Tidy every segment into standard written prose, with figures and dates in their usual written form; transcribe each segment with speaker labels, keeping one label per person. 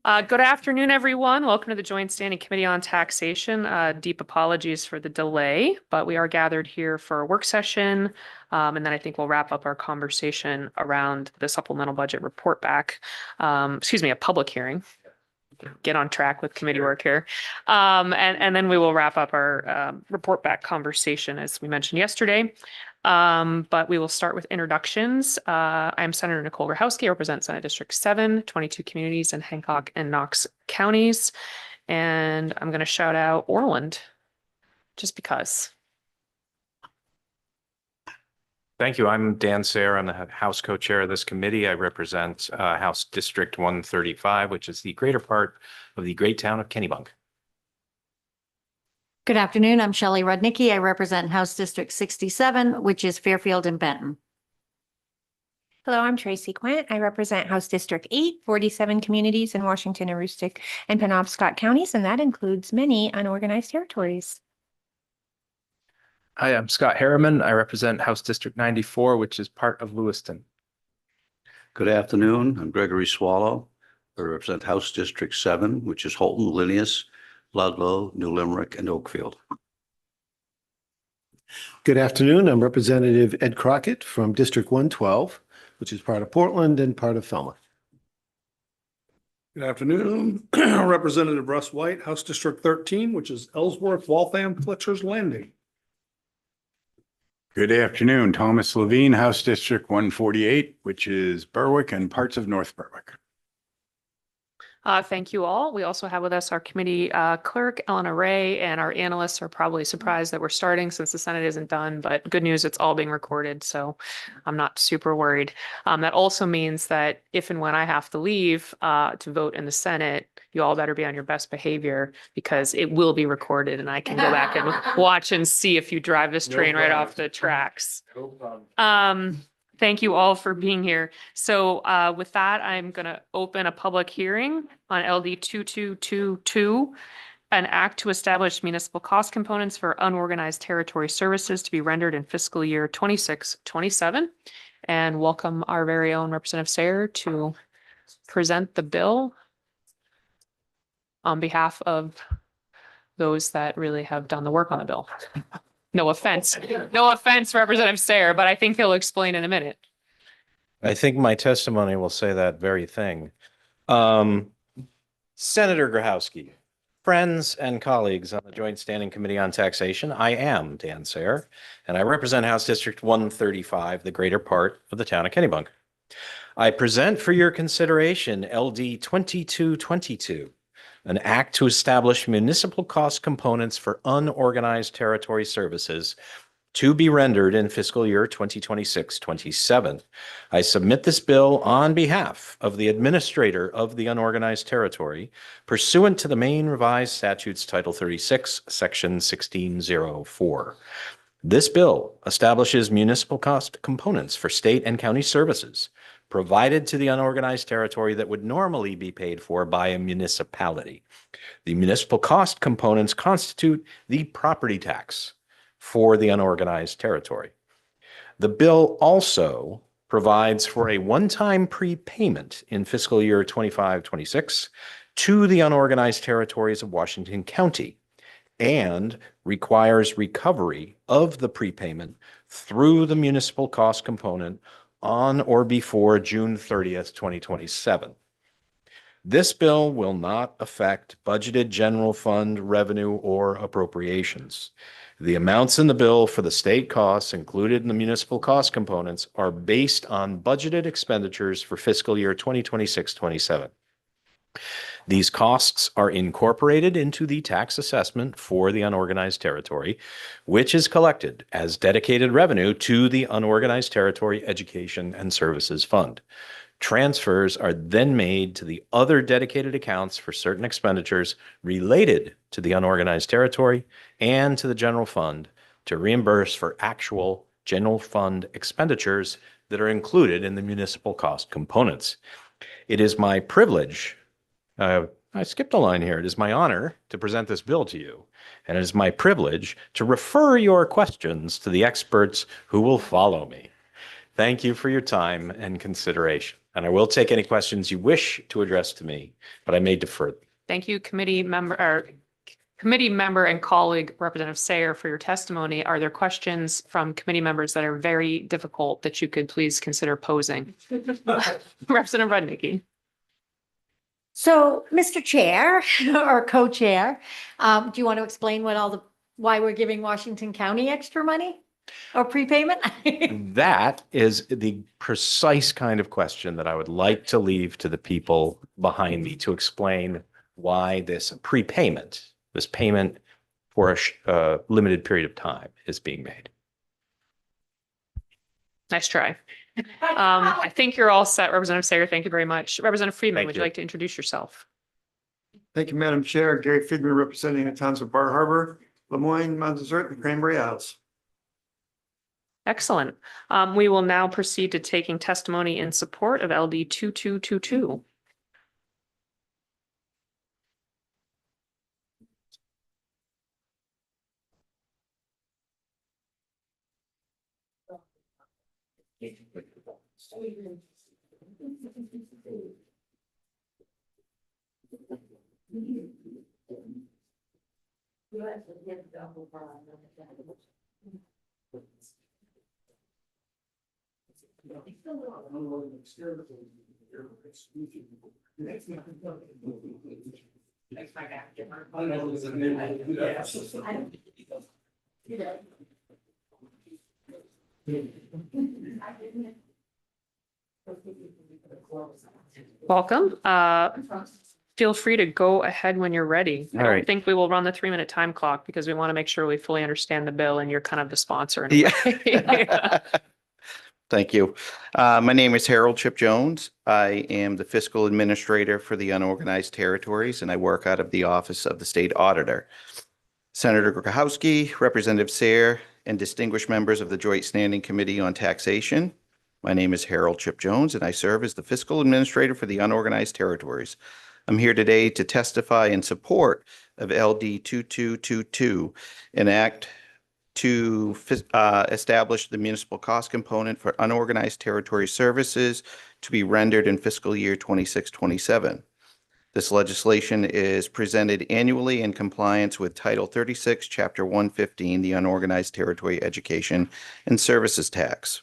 Speaker 1: Good afternoon, everyone. Welcome to the Joint Standing Committee on Taxation. Deep apologies for the delay, but we are gathered here for a work session. And then I think we'll wrap up our conversation around the supplemental budget report back. A public hearing. Get on track with committee work here. And then we will wrap up our report back conversation as we mentioned yesterday. But we will start with introductions. I'm Senator Nicole Grahowski. I represent Senate District 7, 22 communities in Hancock and Knox counties. And I'm going to shout out Orland just because.
Speaker 2: Thank you. I'm Dan Sayre. I'm the House co-chair of this committee. I represent House District 135, which is the greater part of the great town of Kennebunk.
Speaker 3: Good afternoon. I'm Shelley Rudnicki. I represent House District 67, which is Fairfield and Benton.
Speaker 4: Hello, I'm Tracy Quint. I represent House District 8, 47 communities in Washington, Aroostook, and Penobscot counties, and that includes many unorganized territories.
Speaker 5: Hi, I'm Scott Harriman. I represent House District 94, which is part of Lewiston.
Speaker 6: Good afternoon. I'm Gregory Swallow. I represent House District 7, which is Holton, Linneus, Ludlow, New Limerick, and Oakfield.
Speaker 7: Good afternoon. I'm Representative Ed Crockett from District 112, which is part of Portland and part of Falmouth.
Speaker 8: Good afternoon. Representative Russ White, House District 13, which is Ellsworth, Waltham, Fletcher's Landing.
Speaker 9: Good afternoon. Thomas Levine, House District 148, which is Berwick and parts of North Berwick.
Speaker 1: Thank you all. We also have with us our committee clerk, Elena Ray, and our analysts are probably surprised that we're starting since the Senate isn't done, but good news, it's all being recorded, so I'm not super worried. That also means that if and when I have to leave to vote in the Senate, you all better be on your best behavior because it will be recorded and I can go back and watch and see if you drive this train right off the tracks.
Speaker 2: No problem.
Speaker 1: Thank you all for being here. So with that, I'm going to open a public hearing on LD 2222, an act to establish municipal cost components for unorganized territory services to be rendered in fiscal year 26-27. And welcome our very own Representative Sayre to present the bill on behalf of those that really have done the work on the bill. No offense, Representative Sayre, but I think he'll explain in a minute.
Speaker 2: I think my testimony will say that very thing. Senator Grahowski, friends and colleagues on the Joint Standing Committee on Taxation, I am Dan Sayre, and I represent House District 135, the greater part of the town of Kennebunk. I present for your consideration LD 2222. An act to establish municipal cost components for unorganized territory services to be rendered in fiscal year 2026-27. I submit this bill on behalf of the administrator of the unorganized territory pursuant to the Maine Revised Statutes Title 36, Section 1604. This bill establishes municipal cost components for state and county services provided to the unorganized territory that would normally be paid for by a municipality. The municipal cost components constitute the property tax for the unorganized territory. The bill also provides for a one-time prepayment in fiscal year 25-26 to the unorganized territories of Washington County and requires recovery of the prepayment through the municipal cost component on or before June 30th, 2027. This bill will not affect budgeted general fund revenue or appropriations. The amounts in the bill for the state costs included in the municipal cost components are based on budgeted expenditures for fiscal year 2026-27. These costs are incorporated into the tax assessment for the unorganized territory, which is collected as dedicated revenue to the Unorganized Territory Education and Services Fund. Transfers are then made to the other dedicated accounts for certain expenditures related to the unorganized territory and to the general fund to reimburse for actual general fund expenditures that are included in the municipal cost components. It is my privilege I skipped a line here. It is my honor to present this bill to you, and it is my privilege to refer your questions to the experts who will follow me. Thank you for your time and consideration. And I will take any questions you wish to address to me, but I may defer them.
Speaker 1: Thank you, committee member and colleague Representative Sayer for your testimony. Are there questions from committee members that are very difficult that you could please consider posing? Representative Rudnicki.
Speaker 3: So, Mr. Chair or co-chair, do you want to explain why we're giving Washington County extra money or prepayment?
Speaker 2: That is the precise kind of question that I would like to leave to the people behind me to explain why this prepayment, this payment for a limited period of time is being made.
Speaker 1: Nice try. I think you're all set, Representative Sayer. Thank you very much. Representative Friedman,
Speaker 2: Thank
Speaker 1: would you
Speaker 2: you.
Speaker 1: like to introduce yourself?
Speaker 10: Thank you, Madam Chair. Gary Friedman, representing the towns of Bar Harbor, Lemoyne, Mount Desert, and Cranberry Isles.
Speaker 1: Excellent. We will now proceed to taking testimony in support of LD 2222. Welcome. Feel free to go ahead when you're ready. I
Speaker 5: All
Speaker 1: don't
Speaker 5: right.
Speaker 1: think we will run the 3-minute time clock because we want to make sure we fully understand the bill and you're kind of the sponsor. In a way.
Speaker 11: Thank you. My name is Harold Chip Jones. I am the fiscal administrator for the unorganized territories, and I work out of the Office of the State Auditor. Senator Gurkowski, Representative Sayre, and distinguished members of the Joint Standing Committee on Taxation. My name is Harold Chip Jones, and I serve as the fiscal administrator for the unorganized territories. I'm here today to testify in support of LD 2222, an act to establish the municipal cost component for unorganized territory services to be rendered in fiscal year 26-27. This legislation is presented annually in compliance with Title 36, Chapter 115, the Unorganized Territory Education and Services Tax.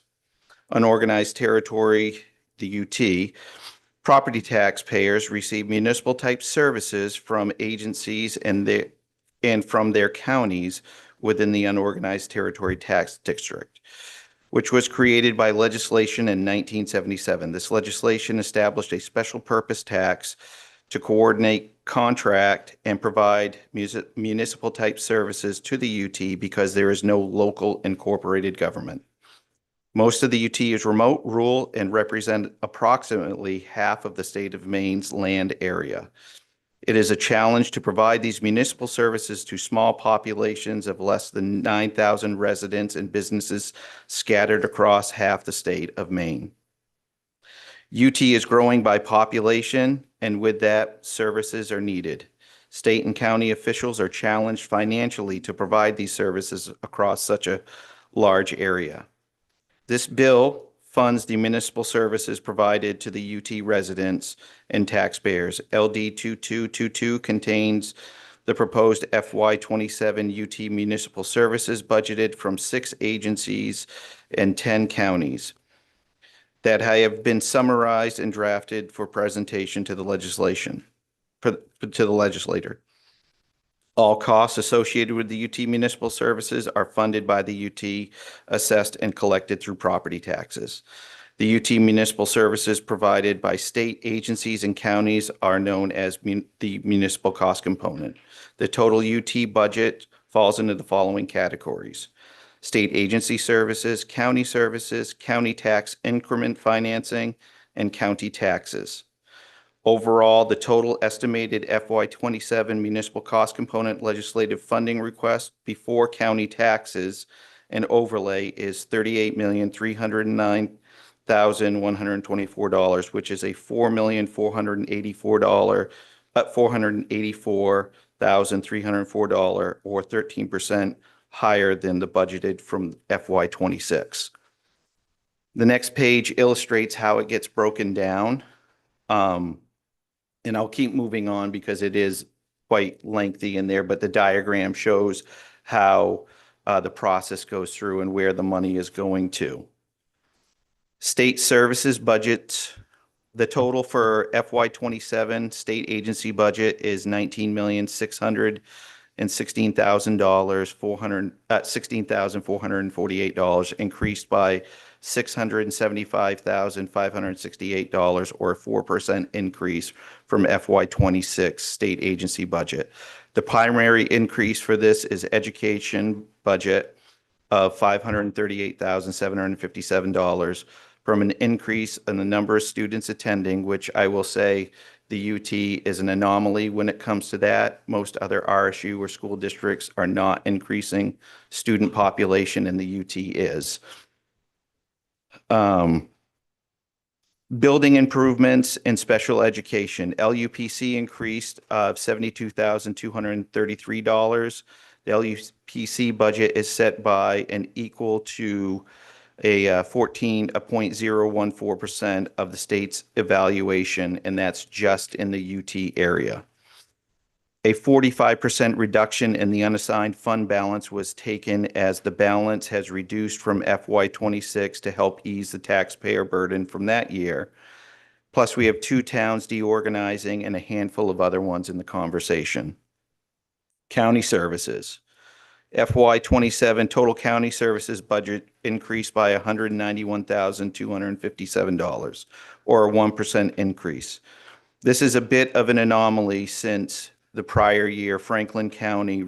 Speaker 11: Unorganized territory, the UT, property taxpayers receive municipal type services from agencies and from their counties within the unorganized territory tax district, which was created by legislation in 1977. This legislation established a special purpose tax to coordinate, contract, and provide municipal type services to the UT because there is no local incorporated government. Most of the UT is remote, rural, and represent approximately half of the state of Maine's land area. It is a challenge to provide these municipal services to small populations of less than 9,000 residents and businesses scattered across half the state of Maine. UT is growing by population, and with that, services are needed. State and county officials are challenged financially to provide these services across such a large area. This bill funds the municipal services provided to the UT residents and taxpayers. LD 2222 contains the proposed FY27 UT municipal services budgeted from 6 agencies and 10 counties that have been summarized and drafted for presentation to the legislator. All costs associated with the UT municipal services are funded by the UT, assessed and collected through property taxes. The UT municipal services provided by state agencies and counties are known as the municipal cost component. The total UT budget falls into the following categories: state agency services, county tax increment financing, and county taxes. Overall, the total estimated FY27 municipal cost component legislative funding request before county taxes and overlay is $38,309,124, which is a $4,484,304 or 13% higher than the budgeted from FY26. The next page illustrates how it gets broken down. And I'll keep moving on because it is quite lengthy in there, but the diagram shows how the process goes through and where the money is going to. State services budget, the total for FY 27 state agency budget is $19,616,000, $16,448, increased by $675,568, or a 4% increase from FY 26 state agency budget. The primary increase for this is education budget of $538,757 from an increase in the number of students attending, which I will say the UT is an anomaly when it comes to that. Most other RSU or school districts are not increasing student population, and the UT is. Building improvements in special education, LUPC increased of $72,233. The LUPC budget is set by and equal to a 14.014% of the state's evaluation, and that's just in the UT area. A 45% reduction in the unassigned fund balance was taken as the balance has reduced from FY 26 to help ease the taxpayer burden from that year. Plus, we have 2 towns deorganizing and a handful of other ones in the conversation. County services. FY 27 total county services budget increased by $191,257, or a 1% increase. This is a bit of an anomaly since the prior year Franklin County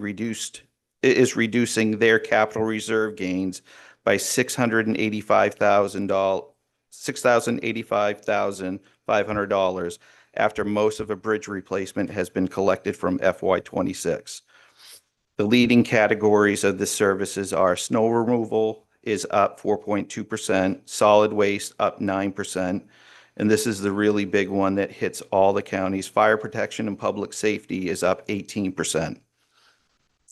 Speaker 11: is reducing their capital reserve gains by $685,500 after most of a bridge replacement has been collected from FY 26. The leading categories of the services are snow removal is up 4.2%, solid waste up 9%, and this is the really big one that hits all the counties. Fire protection and public safety is up 18%.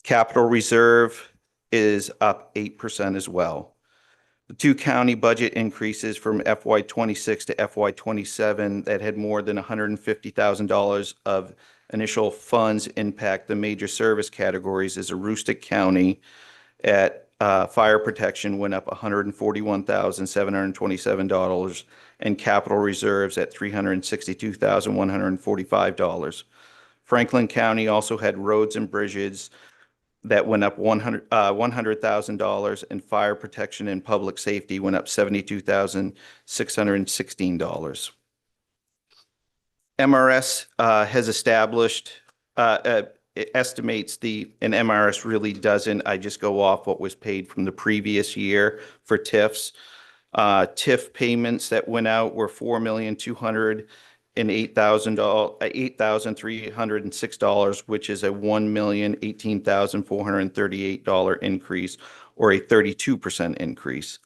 Speaker 11: Capital reserve is up 8% as well. The 2 county budget increases from FY 26 to FY 27 that had more than $150,000 of initial funds impact the major service categories is Aroostook County at fire protection went up $141,727 and capital reserves at $362,145. Franklin County also had roads and bridges that went up $100,000 and fire protection and public safety went up $72,616. MRS has established, it estimates and MRS really doesn't, I just go off what was paid from the previous year for TIFs. TIF payments that went out were $4,208,306, which is a $1,018,438 increase, or a 32% increase.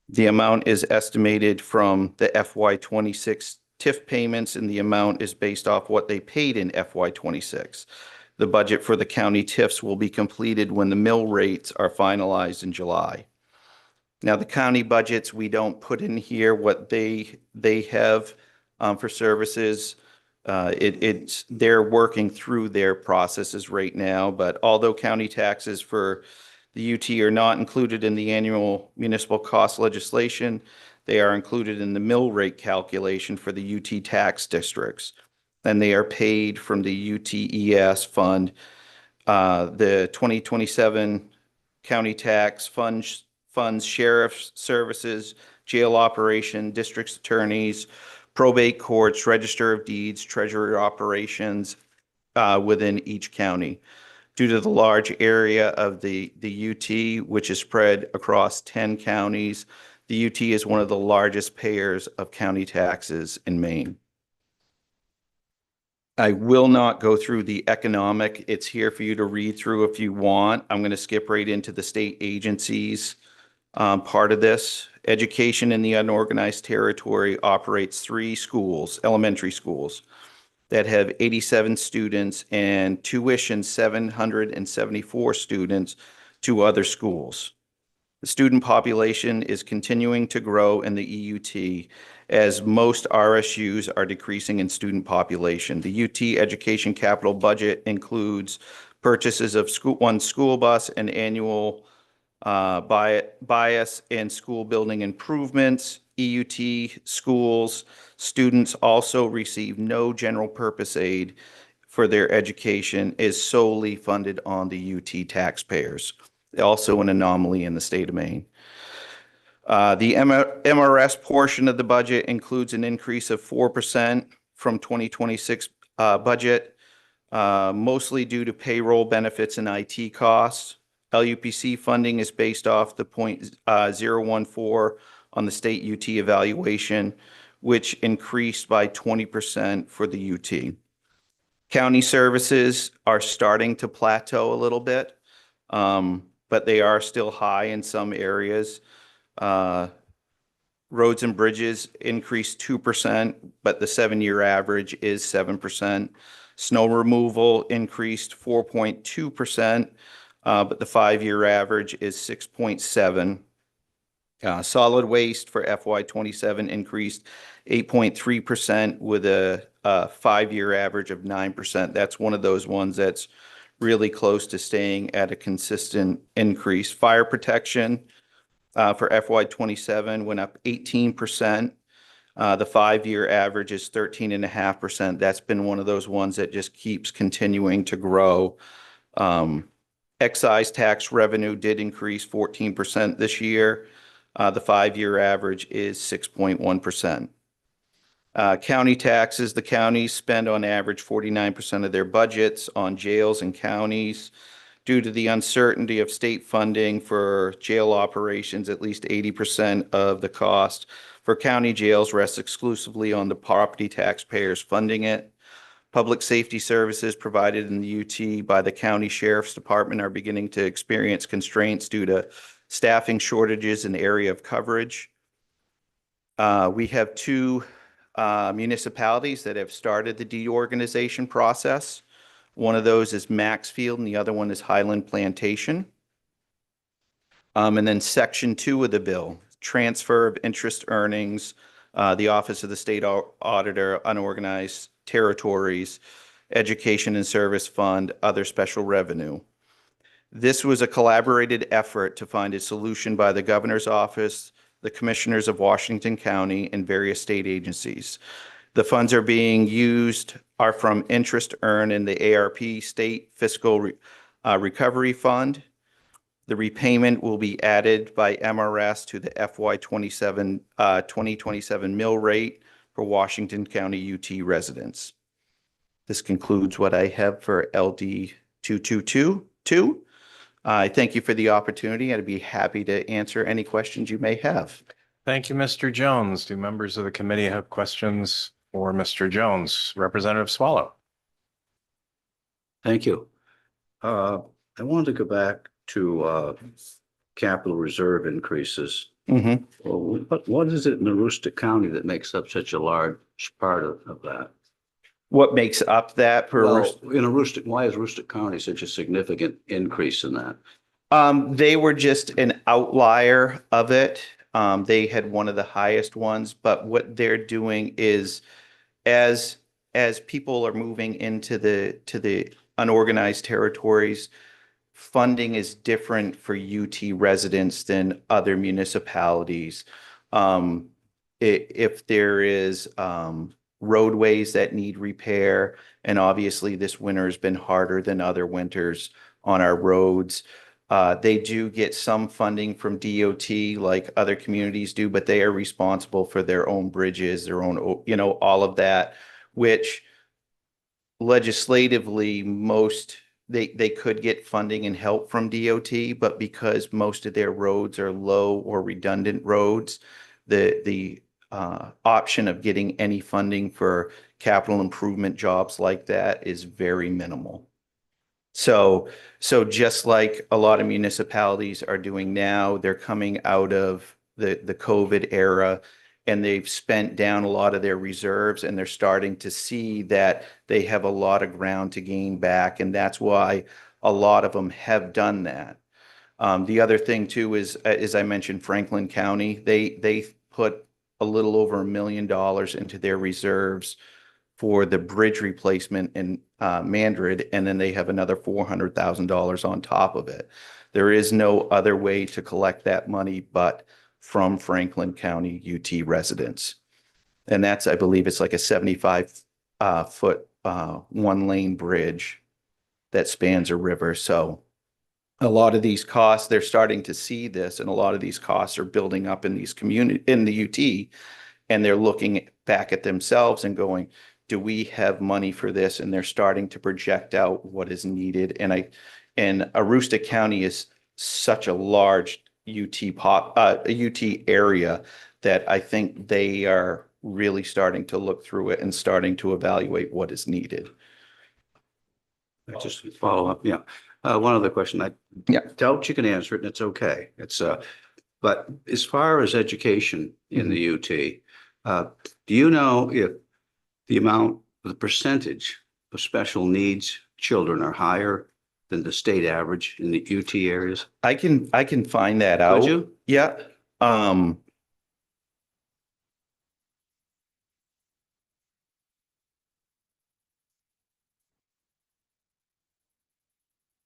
Speaker 11: The amount is estimated from the FY 26 TIF payments, and the amount is based off what they paid in FY 26. The budget for the county TIFs will be completed when the mill rates are finalized in July. Now, the county budgets, we don't put in here what they have for services. They're working through their processes right now, but although county taxes for the UT are not included in the annual municipal cost legislation, they are included in the mill rate calculation for the UT tax districts, and they are paid from the UTES fund. The 2027 county tax funds sheriff's services, jail operation, district attorneys, probate courts, register of deeds, treasury operations within each county. Due to the large area of the UT, which is spread across 10 counties, the UT is one of the largest payers of county taxes in Maine. I will not go through the economic. It's here for you to read through if you want. I'm going to skip right into the state agencies part of this. Education in the unorganized territory operates 3 schools, elementary schools, that have 87 students and tuition 774 students to other schools. The student population is continuing to grow in the EUT as most RSUs are decreasing in student population. The UT education capital budget includes purchases of one school bus and annual bias and school building improvements. EUT schools students also receive no general purpose aid for their education, is solely funded on the UT taxpayers. Also an anomaly in the state of Maine. The MRS portion of the budget includes an increase of 4% from 2026 budget, mostly due to payroll benefits and IT costs. LUPC funding is based off the 0.014 on the state UT evaluation, which increased by 20% for the UT. County services are starting to plateau a little bit, but they are still high in some areas. Roads and bridges increased 2%, but the 7-year average is 7%. Snow removal increased 4.2%, but the 5-year average is 6.7. Solid waste for FY27 increased 8.3% with a 5-year average of 9%. That's one of those ones that's really close to staying at a consistent increase. Fire protection for FY27 went up 18%. The 5-year average is 13.5%. That's been one of those ones that just keeps continuing to grow. Excise tax revenue did increase 14% this year. The 5-year average is 6.1%. County taxes, the counties spend on average 49% of their budgets on jails and counties. Due to the uncertainty of state funding for jail operations, at least 80% of the cost for county jails rests exclusively on the property taxpayers funding it. Public safety services provided in the UT by the county sheriff's department are beginning to experience constraints due to staffing shortages in the area of coverage. We have 2 municipalities that have started the deorganization process. One of those is Maxfield and the other one is Highland Plantation. And then Section 2 of the bill, transfer of interest earnings, the Office of the State Auditor, unorganized territories, education and service fund, other special revenue. This was a collaborated effort to find a solution by the governor's office, the commissioners of Washington County, and various state agencies. The funds are being used are from interest earned in the ARP State Fiscal Recovery Fund. The repayment will be added by MRS to the FY27 2027 mill rate for Washington County UT residents. This concludes what I have for LD 2222. I thank you for the opportunity. I'd be happy to answer any questions you may have.
Speaker 2: Thank you, Mr. Jones. Do members of the committee have questions for Mr. Jones? Representative Swallow.
Speaker 6: Thank you. I wanted to go back to capital reserve increases.
Speaker 11: Mhm.
Speaker 6: Well, what is it in Aroostook County that makes up such a large part of that?
Speaker 11: What makes up that per
Speaker 6: Well, in Aroostook, why is Aroostook County such a significant increase in that?
Speaker 11: They were just an outlier of it. They had one of the highest ones, but what they're doing is as people are moving into the unorganized territories, funding is different for UT residents than other municipalities. If there is roadways that need repair, and obviously this winter has been harder than other winters on our roads. They do get some funding from DOT like other communities do, but they are responsible for their own bridges, their own, all of that, which legislatively they could get funding and help from DOT, but because most of their roads are low or redundant roads, the option of getting any funding for capital improvement jobs like that is very minimal. So just like a lot of municipalities are doing now, they're coming out of the COVID era and they've spent down a lot of their reserves and they're starting to see that they have a lot of ground to gain back. And that's why a lot of them have done that. The other thing too is, as I mentioned, Franklin County, they put a little over $1 million into their reserves for the bridge replacement in Mandrid, and then they have another $400,000 on top of it. There is no other way to collect that money but from Franklin County UT residents. And that's, I believe it's like a 75 foot one lane bridge that spans a river. So a lot of these costs, they're starting to see this, and a lot of these costs are building up in these in the UT, and they're looking back at themselves and going, do we have money for this? And they're starting to project out what is needed. And Aroostook County is such a large UT area that I think they are really starting to look through it and starting to evaluate what is needed.
Speaker 6: Just follow up, yeah. One other question. I doubt you can answer it, and it's okay. But as far as education in the UT, do you know if the percentage of special needs children are higher than the state average in the UT areas?
Speaker 11: I can find that out.
Speaker 6: Could you?
Speaker 11: Yeah.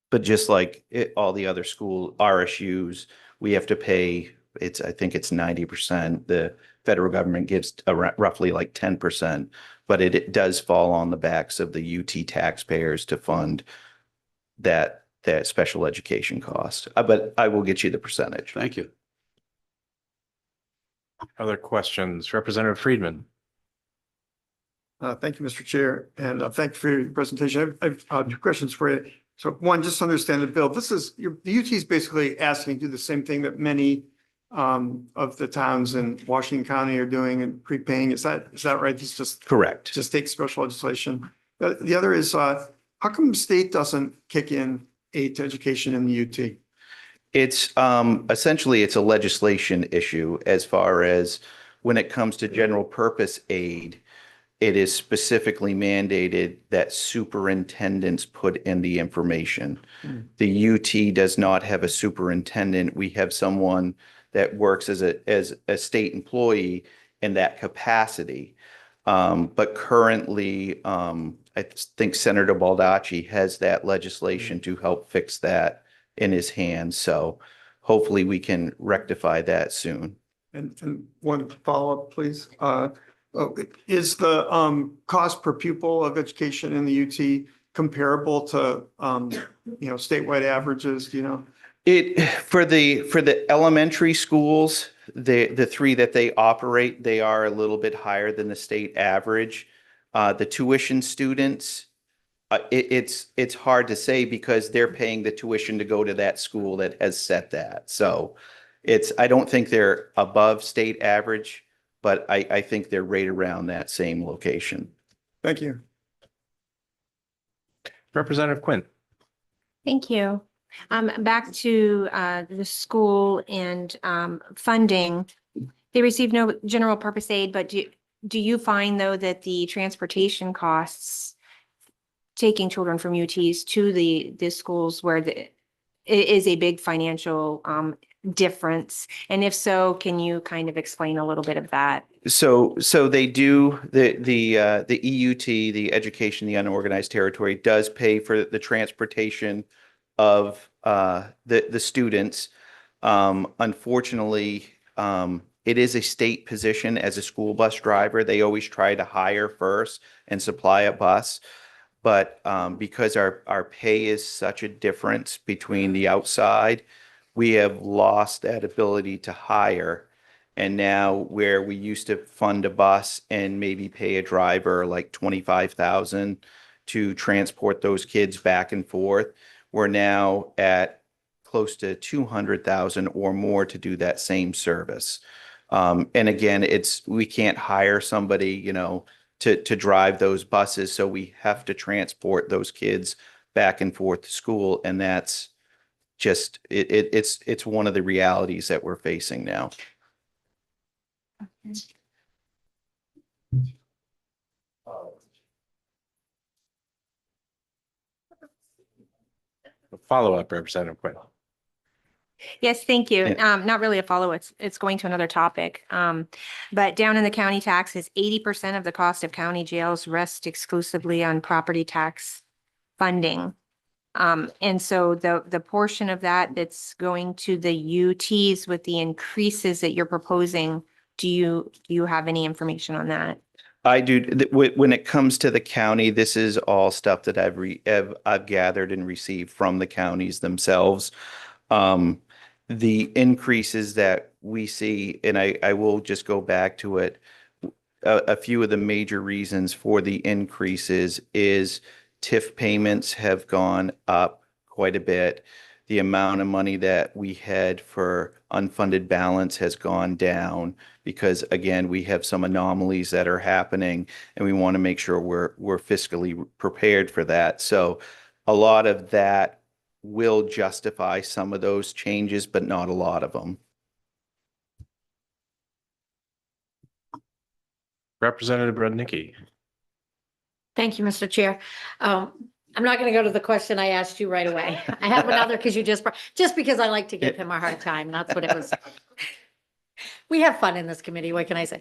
Speaker 11: But just like all the other school RSUs, we have to pay, I think it's 90%. The federal government gives roughly like 10%, but it does fall on the backs of the UT taxpayers to fund that special education cost. But I will get you the percentage.
Speaker 6: Thank you.
Speaker 2: Other questions? Representative Friedman.
Speaker 10: Thank you, Mr. Chair, and thank you for your presentation. I've 2 questions for you. So one, just to understand the bill, the UT is basically asking you to do the same thing that many of the towns in Washington County are doing and prepaying. Is that right? It's just
Speaker 11: Correct.
Speaker 10: just take special legislation. The other is, how come the state doesn't kick in aid to education in the UT?
Speaker 11: It's essentially it's a legislation issue as far as when it comes to general purpose aid. It is specifically mandated that superintendents put in the information. The UT does not have a superintendent. We have someone that works as a state employee in that capacity. But currently, I think Senator Baldacci has that legislation to help fix that in his hands. So hopefully we can rectify that soon.
Speaker 10: And one follow-up, please. Is the cost per pupil of education in the UT comparable to statewide averages? Do you know?
Speaker 11: For the elementary schools, the 3 that they operate, they are a little bit higher than the state average. The tuition students, it's hard to say because they're paying the tuition to go to that school that has set that. So I don't think they're above state average, but I think they're right around that same location.
Speaker 10: Thank you.
Speaker 2: Representative Quinn.
Speaker 4: Thank you. Back to the school and funding. They receive no general purpose aid, but do you find though that the transportation costs taking children from UTs to the schools where it is a big financial difference? And if so, can you kind of explain a little bit of that?
Speaker 11: So they do the EUT, the Education, the Unorganized Territory, does pay for the transportation of the students. Unfortunately, it is a state position as a school bus driver. They always try to hire first and supply a bus. But because our pay is such a difference between the outside, we have lost that ability to hire. And now where we used to fund a bus and maybe pay a driver like $25,000 to transport those kids back and forth, we're now at close to $200,000 or more to do that same service. And again, we can't hire somebody, to drive those buses. So we have to transport those kids back and forth to school. And that's just, it's one of the realities that we're facing now.
Speaker 2: Follow-up, Representative Quinn.
Speaker 4: Yes, thank you.
Speaker 11: Yeah.
Speaker 4: Not really a follow, it's going to another topic. But down in the county taxes, 80% of the cost of county jails rest exclusively on property tax funding. And so the portion of that that's going to the UTs with the increases that you're proposing, do you have any information on that?
Speaker 11: I do, when it comes to the county, this is all stuff that I've gathered and received from the counties themselves. The increases that we see, and I will just go back to it. A few of the major reasons for the increases is TIF payments have gone up quite a bit. The amount of money that we had for unfunded balance has gone down because, again, we have some anomalies that are happening and we want to make sure we're fiscally prepared for that. So a lot of that will justify some of those changes, but not a lot of them.
Speaker 2: Representative Rudnicki.
Speaker 3: Thank you, Mr. Chair. I'm not going to go to the question I asked you right away. I have another because just because I like to give him a hard time. That's what it was. We have fun in this committee. What can I say?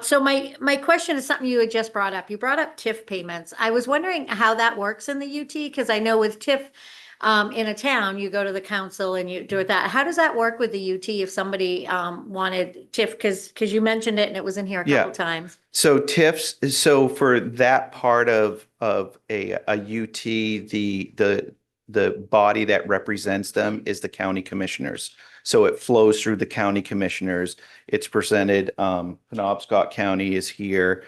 Speaker 3: So my question is something you had just brought up. You brought up TIF payments. I was wondering how that works in the UT because I know with TIF in a town, you go to the council and you do that. How does that work with the UT if somebody wanted TIF? Because you mentioned it and it was in here a couple times.
Speaker 11: So TIFs, so for that part of a UT, the body that represents them is the county commissioners. So it flows through the county commissioners. It's presented, Penobscot County is here,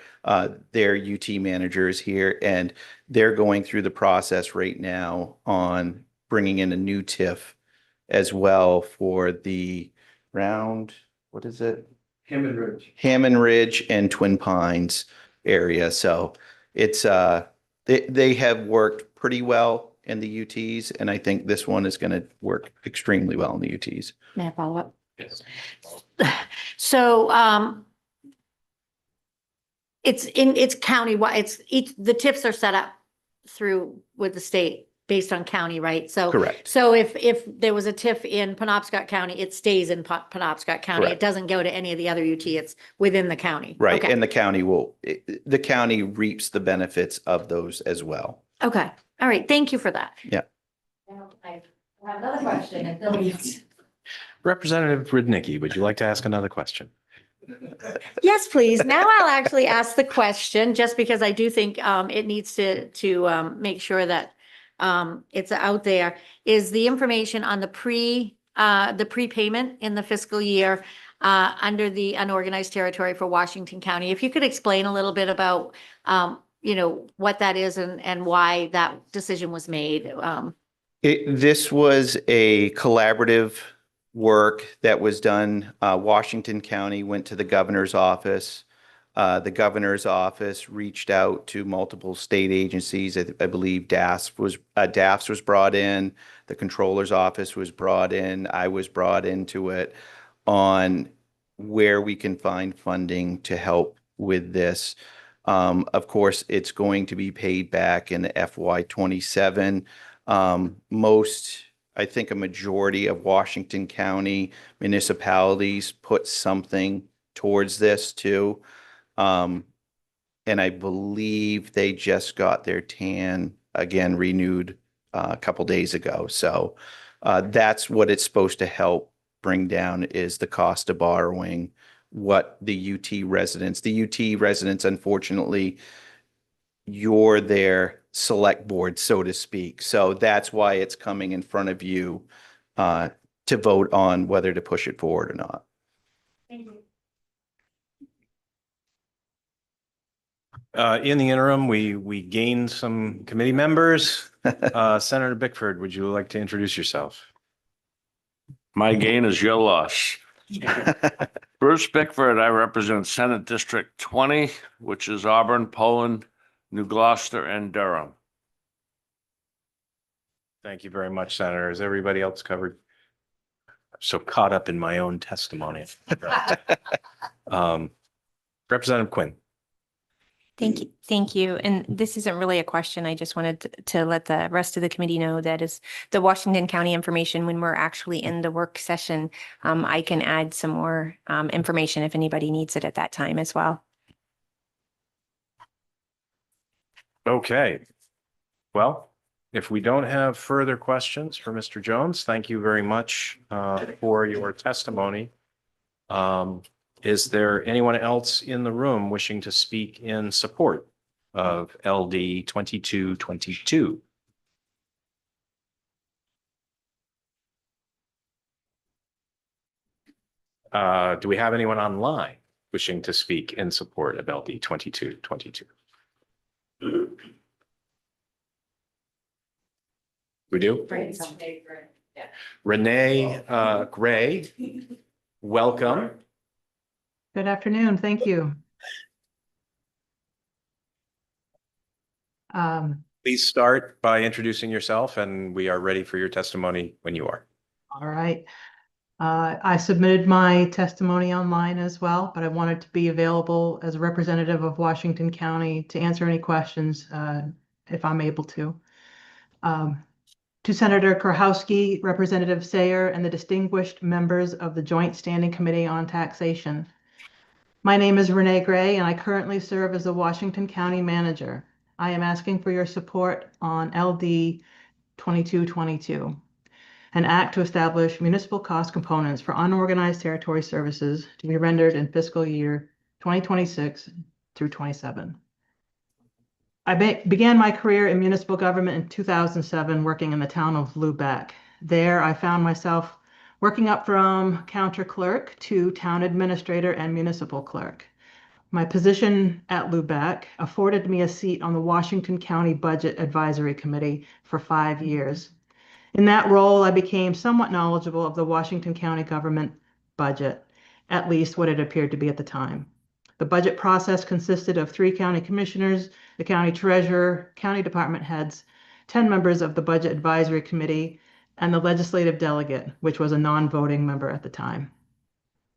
Speaker 11: their UT manager is here, and they're going through the process right now on bringing in a new TIF as well for the round, what is it? Hammond Ridge and Twin Pines area. So it's, they have worked pretty well in the UTs, and I think this one is going to work extremely well in the UTs.
Speaker 3: May I follow up?
Speaker 2: Yes.
Speaker 3: So it's county-wide, the TIFs are set up through with the state based on county, right? So
Speaker 11: Correct.
Speaker 3: So if there was a TIF in Penobscot County, it stays in Penobscot County. It
Speaker 11: Correct.
Speaker 3: doesn't go to any of the other UT, it's within the county.
Speaker 11: Right.
Speaker 3: Okay.
Speaker 11: And the county reaps the benefits of those as well.
Speaker 3: Okay, all right, thank you for that.
Speaker 11: Yeah.
Speaker 3: I have another question.
Speaker 2: Representative Rudnicki, would you like to ask another question?
Speaker 3: Yes, please. Now I'll actually ask the question, just because I do think it needs to make sure that it's out there. Is the information on the prepayment in the fiscal year under the unorganized territory for Washington County? If you could explain a little bit about what that is and why that decision was made.
Speaker 11: This was a collaborative work that was done. Washington County went to the governor's office. The governor's office reached out to multiple state agencies. I believe DAFS was brought in. The controller's office was brought in. I was brought into it on where we can find funding to help with this. Of course, it's going to be paid back in the FY27. I think a majority of Washington County municipalities put something towards this too. And I believe they just got their TAN again renewed a couple days ago. So that's what it's supposed to help bring down is the cost of borrowing what the UT residents, unfortunately, you're their select board, so to speak. So that's why it's coming in front of you to vote on whether to push it forward or not.
Speaker 3: Thank you.
Speaker 2: In the interim, we gained some committee members. Senator Bickford, would you like to introduce yourself?
Speaker 12: My gain is your loss. Bruce Bickford, I represent Senate District 20, which is Auburn, Poland, New Gloucester, and Durham.
Speaker 2: Thank you very much, Senator. Is everybody else covered? I'm so caught up in my own testimony. Representative Quinn.
Speaker 4: Thank you. And this isn't really a question. I just wanted to let the rest of the committee know that is the Washington County information when we're actually in the work session. I can add some more information if anybody needs it at that time as well.
Speaker 2: Okay. Well, if we don't have further questions for Mr. Jones, thank you very much for your testimony. Is there anyone else in the room wishing to speak in support of LD 2222? Do we have anyone online wishing to speak in support of LD 2222? We do? Renee Gray, welcome.
Speaker 13: Good afternoon. Thank you.
Speaker 2: Please start by introducing yourself, and we are ready for your testimony when you are.
Speaker 13: All right. I submitted my testimony online as well, but I wanted to be available as a representative of Washington County to answer any questions if I'm able to. To Senator Kurhowski, Representative Sayer, and the distinguished members of the Joint Standing Committee on Taxation. My name is Renee Gray, and I currently serve as the Washington County Manager. I am asking for your support on LD 2222, an act to establish municipal cost components for unorganized territory services to be rendered in fiscal year 2026 through 27. I began my career in municipal government in 2007, working in the town of Lubec. There, I found myself working up from counter clerk to town administrator and municipal clerk. My position at Lubec afforded me a seat on the Washington County Budget Advisory Committee for 5 years. In that role, I became somewhat knowledgeable of the Washington County government budget, at least what it appeared to be at the time. The budget process consisted of 3 county commissioners, the county treasurer, county department heads, 10 members of the Budget Advisory Committee, and the legislative delegate, which was a non-voting member at the time.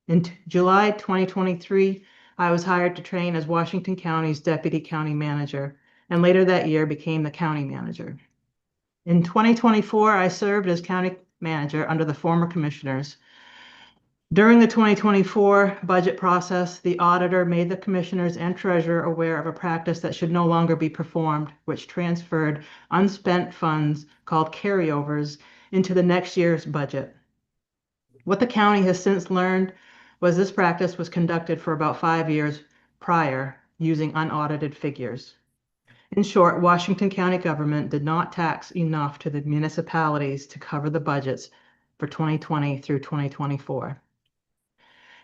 Speaker 13: In July 2023, I was hired to train as Washington County's deputy county manager, and later that year became the county manager. In 2024, I served as county manager under the former commissioners. During the 2024 budget process, the auditor made the commissioners and treasurer aware of a practice that should no longer be performed, which transferred unspent funds called carryovers into the next year's budget. What the county has since learned was this practice was conducted for about 5 years prior using unaudited figures. In short, Washington County government did not tax enough to the municipalities to cover the budgets for 2020 through 2024.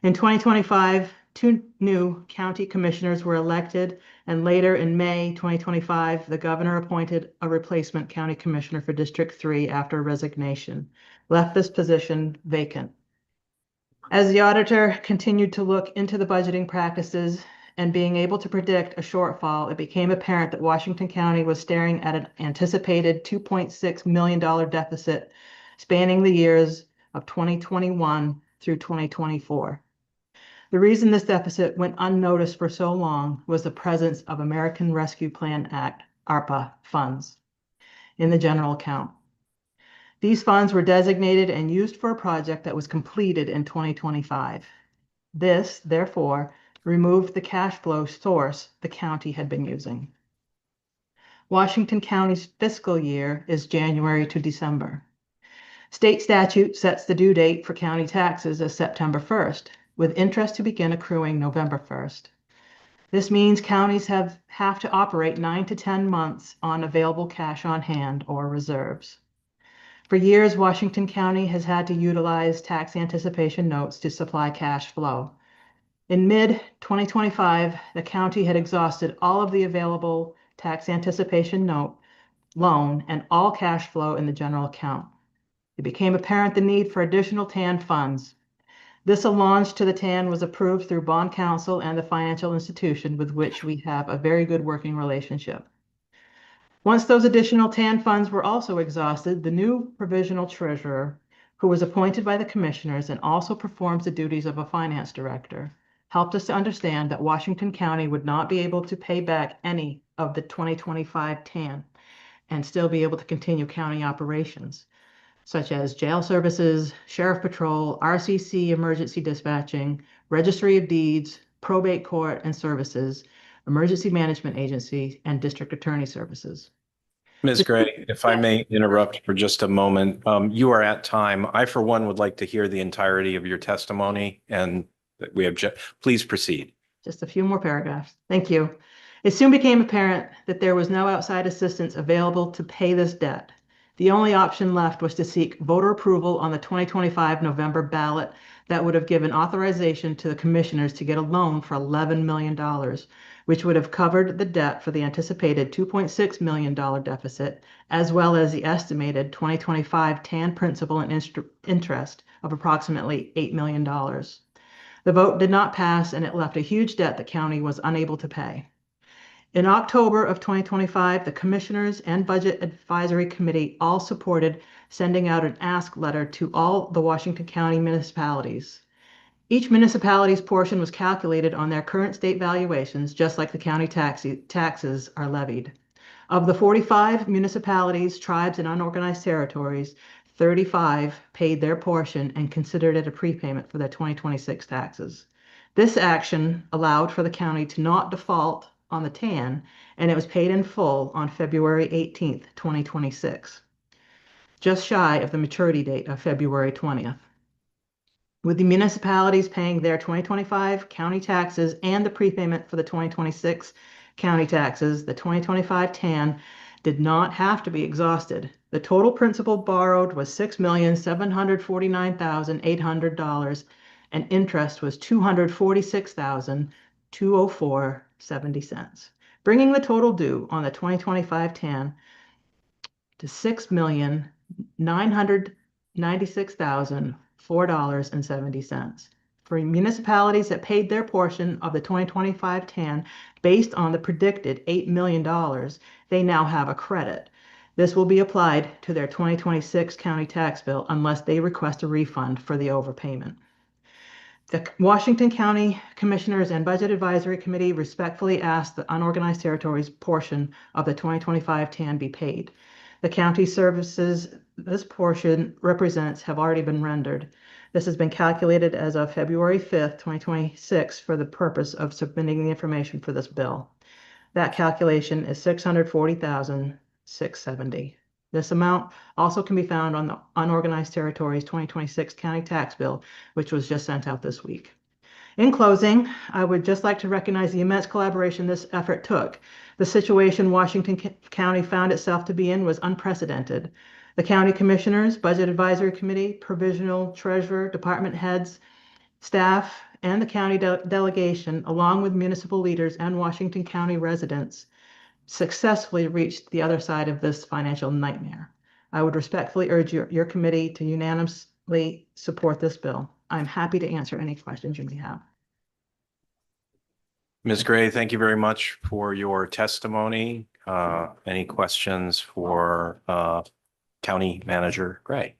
Speaker 13: In 2025, 2 new county commissioners were elected, and later in May 2025, the governor appointed a replacement county commissioner for District 3 after resignation, left this position vacant. As the auditor continued to look into the budgeting practices and being able to predict a shortfall, it became apparent that Washington County was staring at an anticipated $2.6 million deficit spanning the years of 2021 through 2024. The reason this deficit went unnoticed for so long was the presence of American Rescue Plan Act, ARPA funds in the general account. These funds were designated and used for a project that was completed in 2025. This, therefore, removed the cash flow source the county had been using. Washington County's fiscal year is January to December. State statute sets the due date for county taxes as September 1st, with interest to begin accruing November 1st. This means counties have to operate 9 to 10 months on available cash on hand or reserves. For years, Washington County has had to utilize tax anticipation notes to supply cash flow. In mid-2025, the county had exhausted all of the available tax anticipation note, loan, and all cash flow in the general account. It became apparent the need for additional TAN funds. This allonge to the TAN was approved through Bond Council and the financial institution with which we have a very good working relationship. Once those additional TAN funds were also exhausted, the new provisional treasurer, who was appointed by the commissioners and also performs the duties of a finance director, helped us to understand that Washington County would not be able to pay back any of the 2025 TAN and still be able to continue county operations, such as jail services, sheriff patrol, RCC emergency dispatching, registry of deeds, probate court and services, emergency management agency, and district attorney services.
Speaker 2: Ms. Gray, if I may interrupt for just a moment, you are at time. I, for one, would like to hear the entirety of your testimony, and we object. Please proceed.
Speaker 13: Just a few more paragraphs. Thank you. It soon became apparent that there was no outside assistance available to pay this debt. The only option left was to seek voter approval on the 2025 November ballot that would have given authorization to the commissioners to get a loan for $11 million, which would have covered the debt for the anticipated $2.6 million deficit, as well as the estimated 2025 TAN principal and interest of approximately $8 million. The vote did not pass, and it left a huge debt the county was unable to pay. In October of 2025, the Commissioners and Budget Advisory Committee all supported sending out an ask letter to all the Washington County municipalities. Each municipality's portion was calculated on their current state valuations, just like the county taxes are levied. Of the 45 municipalities, tribes, and unorganized territories, 35 paid their portion and considered it a prepayment for their 2026 taxes. This action allowed for the county to not default on the TAN, and it was paid in full on February 18th, 2026, just shy of the maturity date of February 20th. With the municipalities paying their 2025 county taxes and the prepayment for the 2026 county taxes, the 2025 TAN did not have to be exhausted. The total principal borrowed was $6,749,800, and interest was $246,204.70, bringing the total due on the 2025 TAN to $6,996,004.70. For municipalities that paid their portion of the 2025 TAN based on the predicted $8 million, they now have a credit. This will be applied to their 2026 county tax bill unless they request a refund for the overpayment. The Washington County Commissioners and Budget Advisory Committee respectfully ask the unorganized territories portion of the 2025 TAN be paid. The county services this portion represents have already been rendered. This has been calculated as of February 5th, 2026 for the purpose of submitting the information for this bill. That calculation is $640,670. This amount also can be found on the Unorganized Territories 2026 County Tax Bill, which was just sent out this week. In closing, I would just like to recognize the immense collaboration this effort took. The situation Washington County found itself to be in was unprecedented. The county commissioners, budget advisory committee, provisional treasurer, department heads, staff, and the county delegation, along with municipal leaders and Washington County residents, successfully reached the other side of this financial nightmare. I would respectfully urge your committee to unanimously support this bill. I'm happy to answer any questions you may have.
Speaker 2: Ms. Gray, thank you very much for your testimony. Any questions for County Manager Gray?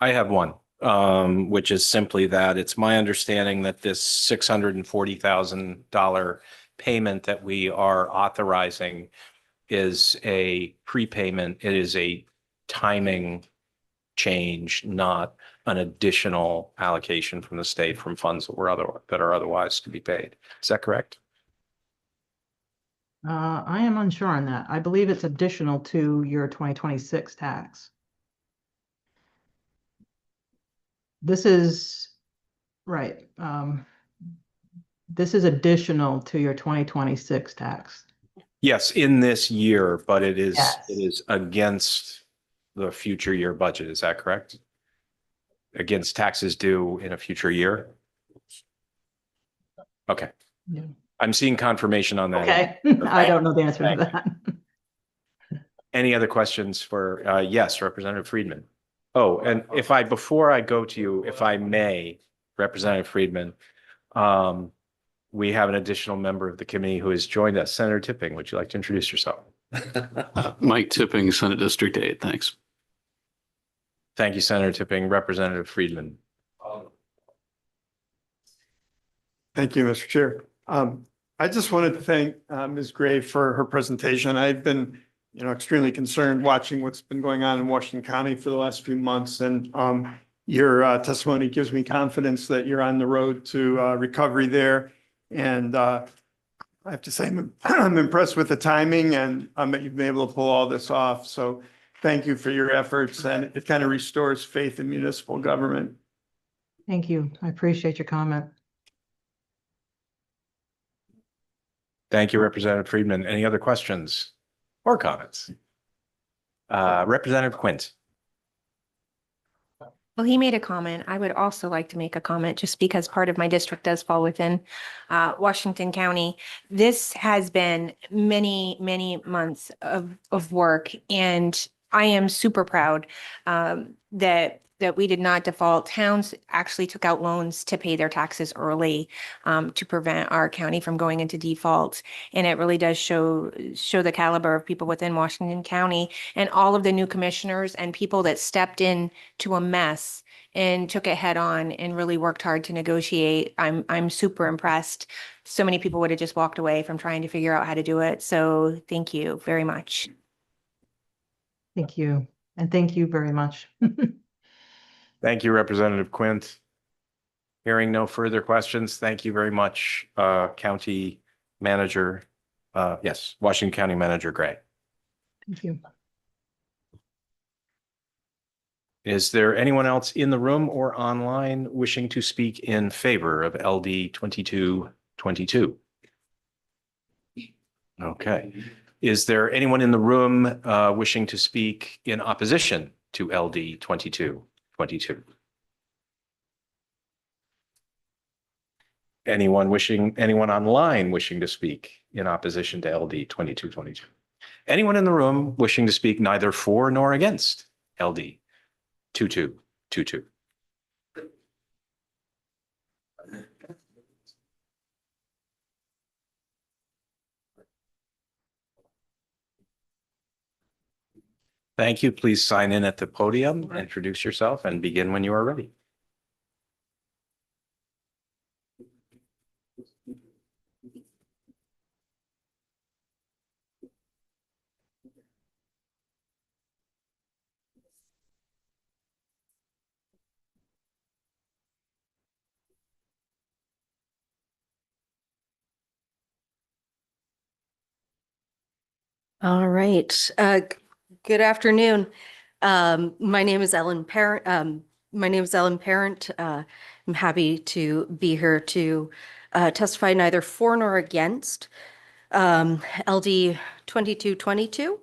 Speaker 2: I have one, which is simply that it's my understanding that this $640,000 payment that we are authorizing is a prepayment. It is a timing change, not an additional allocation from the state from funds that are otherwise to be paid. Is that correct?
Speaker 13: I am unsure on that. I believe it's additional to your 2026 tax. This is right. This is additional to your 2026 tax.
Speaker 2: Yes, in this year, but it is
Speaker 13: Yes.
Speaker 2: it is against the future year budget. Is that correct? Against taxes due in a future year? Okay.
Speaker 13: Yeah.
Speaker 2: I'm seeing confirmation on that.
Speaker 13: Okay, I don't know the answer to that.
Speaker 2: Any other questions for, yes, Representative Friedman? Oh, and before I go to you, if I may, Representative Friedman, we have an additional member of the committee who has joined us. Senator Tipping, would you like to introduce yourself?
Speaker 14: Mike Tipping, Senate District 8. Thanks.
Speaker 2: Thank you, Senator Tipping. Representative Friedman.
Speaker 10: Thank you, Mr. Chair. I just wanted to thank Ms. Gray for her presentation. I've been, extremely concerned watching what's been going on in Washington County for the last few months. And your testimony gives me confidence that you're on the road to recovery there. And I have to say, I'm impressed with the timing and that you've been able to pull all this off. So thank you for your efforts, and it kind of restores faith in municipal government.
Speaker 13: Thank you. I appreciate your comment.
Speaker 2: Thank you, Representative Friedman. Any other questions or comments? Representative Quint.
Speaker 4: Well, he made a comment. I would also like to make a comment just because part of my district does fall within Washington County. This has been many, many months of work, and I am super proud that we did not default. Towns actually took out loans to pay their taxes early to prevent our county from going into default. And it really does show the caliber of people within Washington County and all of the new commissioners and people that stepped in to a mess and took it head on and really worked hard to negotiate. I'm super impressed. So many people would have just walked away from trying to figure out how to do it. So thank you very much.
Speaker 13: Thank you. And thank you very much.
Speaker 2: Thank you, Representative Quint. Hearing no further questions, thank you very much, County Manager. Yes, Washington County Manager Gray.
Speaker 13: Thank you.
Speaker 2: Is there anyone else in the room or online wishing to speak in favor of LD 2222? Okay. Is there anyone in the room wishing to speak in opposition to LD 2222? Anyone online wishing to speak in opposition to LD 2222? Anyone in the room wishing to speak neither for nor against LD 2222? Thank you. Please sign in at the podium, introduce yourself, and begin when you are ready.
Speaker 14: All right. Good afternoon. My name is Ellen Parent. I'm happy to be here to testify neither for nor against LD 2222.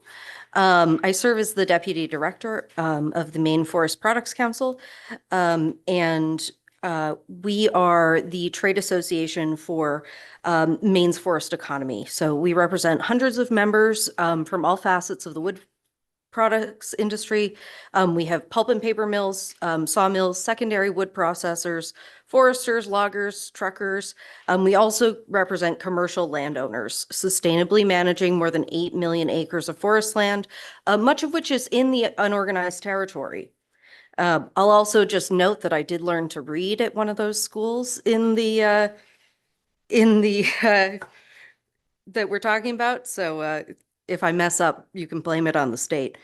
Speaker 14: I serve as the Deputy Director of the Maine Forest Products Council, and we are the trade association for Maine's forest economy. So we represent hundreds of members from all facets of the wood products industry. We have pulp and paper mills, sawmills, secondary wood processors, foresters, loggers, truckers. We also represent commercial landowners, sustainably managing more than 8 million acres of forest land, much of which is in the unorganized territory. I'll also just note that I did learn to read at one of those schools in the that we're talking about. So if I mess up, you can blame it on the state.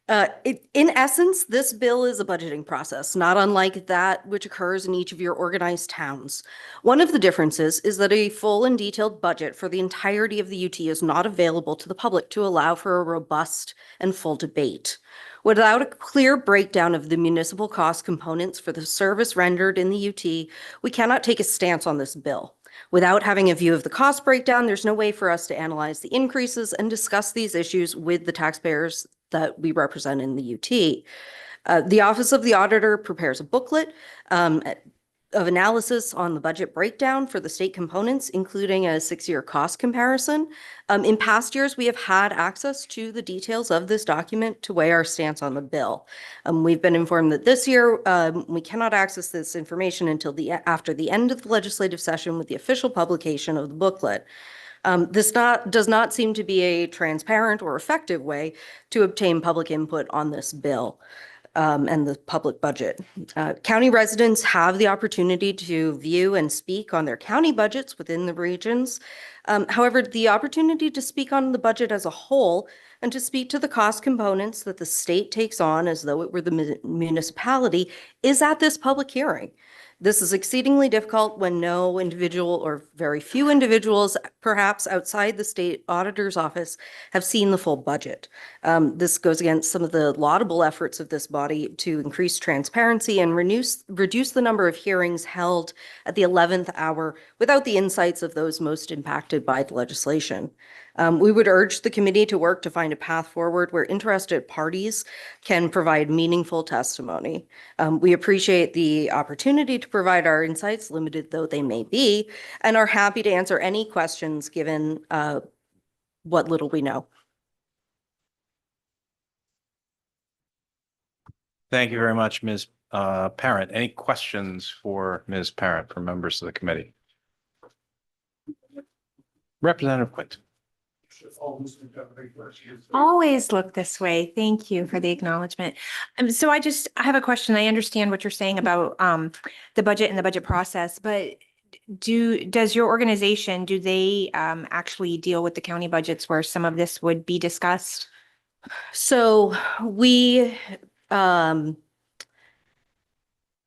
Speaker 14: In essence, this bill is a budgeting process, not unlike that which occurs in each of your organized towns. One of the differences is that a full and detailed budget for the entirety of the UT is not available to the public to allow for a robust and full debate. Without a clear breakdown of the municipal cost components for the service rendered in the UT, we cannot take a stance on this bill. Without having a view of the cost breakdown, there's no way for us to analyze the increases and discuss these issues with the taxpayers that we represent in the UT. The Office of the Auditor prepares a booklet of analysis on the budget breakdown for the state components, including a 6-year cost comparison. In past years, we have had access to the details of this document to weigh our stance on the bill. We've been informed that this year we cannot access this information until after the end of the legislative session with the official publication of the booklet. Does not seem to be a transparent or effective way to obtain public input on this bill and the public budget. County residents have the opportunity to view and speak on their county budgets within the regions. However, the opportunity to speak on the budget as a whole and to speak to the cost components that the state takes on as though it were the municipality is at this public hearing. This is exceedingly difficult when no individual or very few individuals, perhaps outside the state auditor's office, have seen the full budget. This goes against some of the laudable efforts of this body to increase transparency and reduce the number of hearings held at the 11th hour without the insights of those most impacted by the legislation. We would urge the committee to work to find a path forward where interested parties can provide meaningful testimony. We appreciate the opportunity to provide our insights, limited though they may be, and are happy to answer any questions given what little we know.
Speaker 2: Thank you very much, Ms. Parent. Any questions for Ms. Parent from members of the committee? Representative Quint.
Speaker 4: Always look this way. Thank you for the acknowledgement. So I have a question. I understand what you're saying about the budget and the budget process, but does your organization, do they actually deal with the county budgets where some of this would be discussed?
Speaker 14: So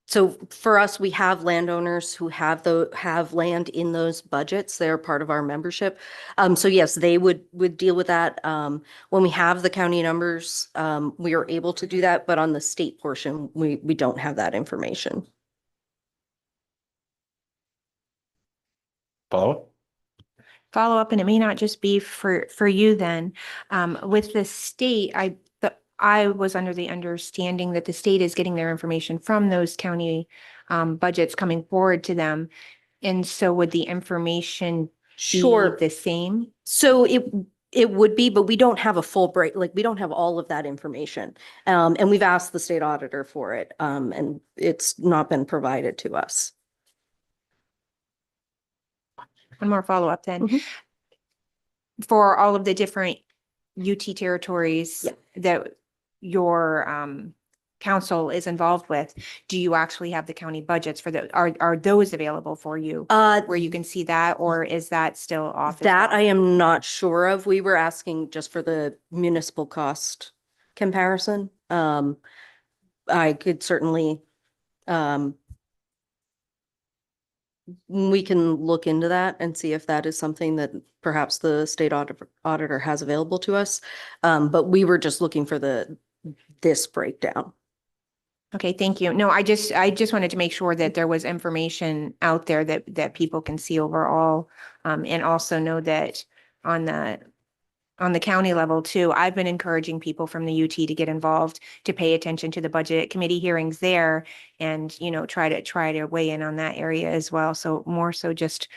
Speaker 14: so for us, we have landowners who have land in those budgets. They're part of our membership. So yes, they would deal with that. When we have the county numbers, we are able to do that, but on the state portion, we don't have that information.
Speaker 4: Follow up, and it may not just be for you then. With the state, I was under the understanding that the state is getting their information from those county budgets coming forward to them. And so would the information be the same?
Speaker 14: So it would be, but we don't have a full break, like we don't have all of that information. And we've asked the state auditor for it, and it's not been provided to us.
Speaker 4: One more follow-up then. For all of the different UT territories that your council is involved with, do you actually have the county budgets for the, are those available for you? Where you can see that, or is that still off?
Speaker 14: That I am not sure of. We were asking just for the municipal cost comparison. I could certainly, we can look into that and see if that is something that perhaps the state auditor has available to us. But we were just looking for this breakdown.
Speaker 4: Okay, thank you. No, I just wanted to make sure that there was information out there that people can see overall. And also know that on the county level too, I've been encouraging people from the UT to get involved, to pay attention to the budget committee hearings there, and, you know, try to weigh in on that area as well. So more so just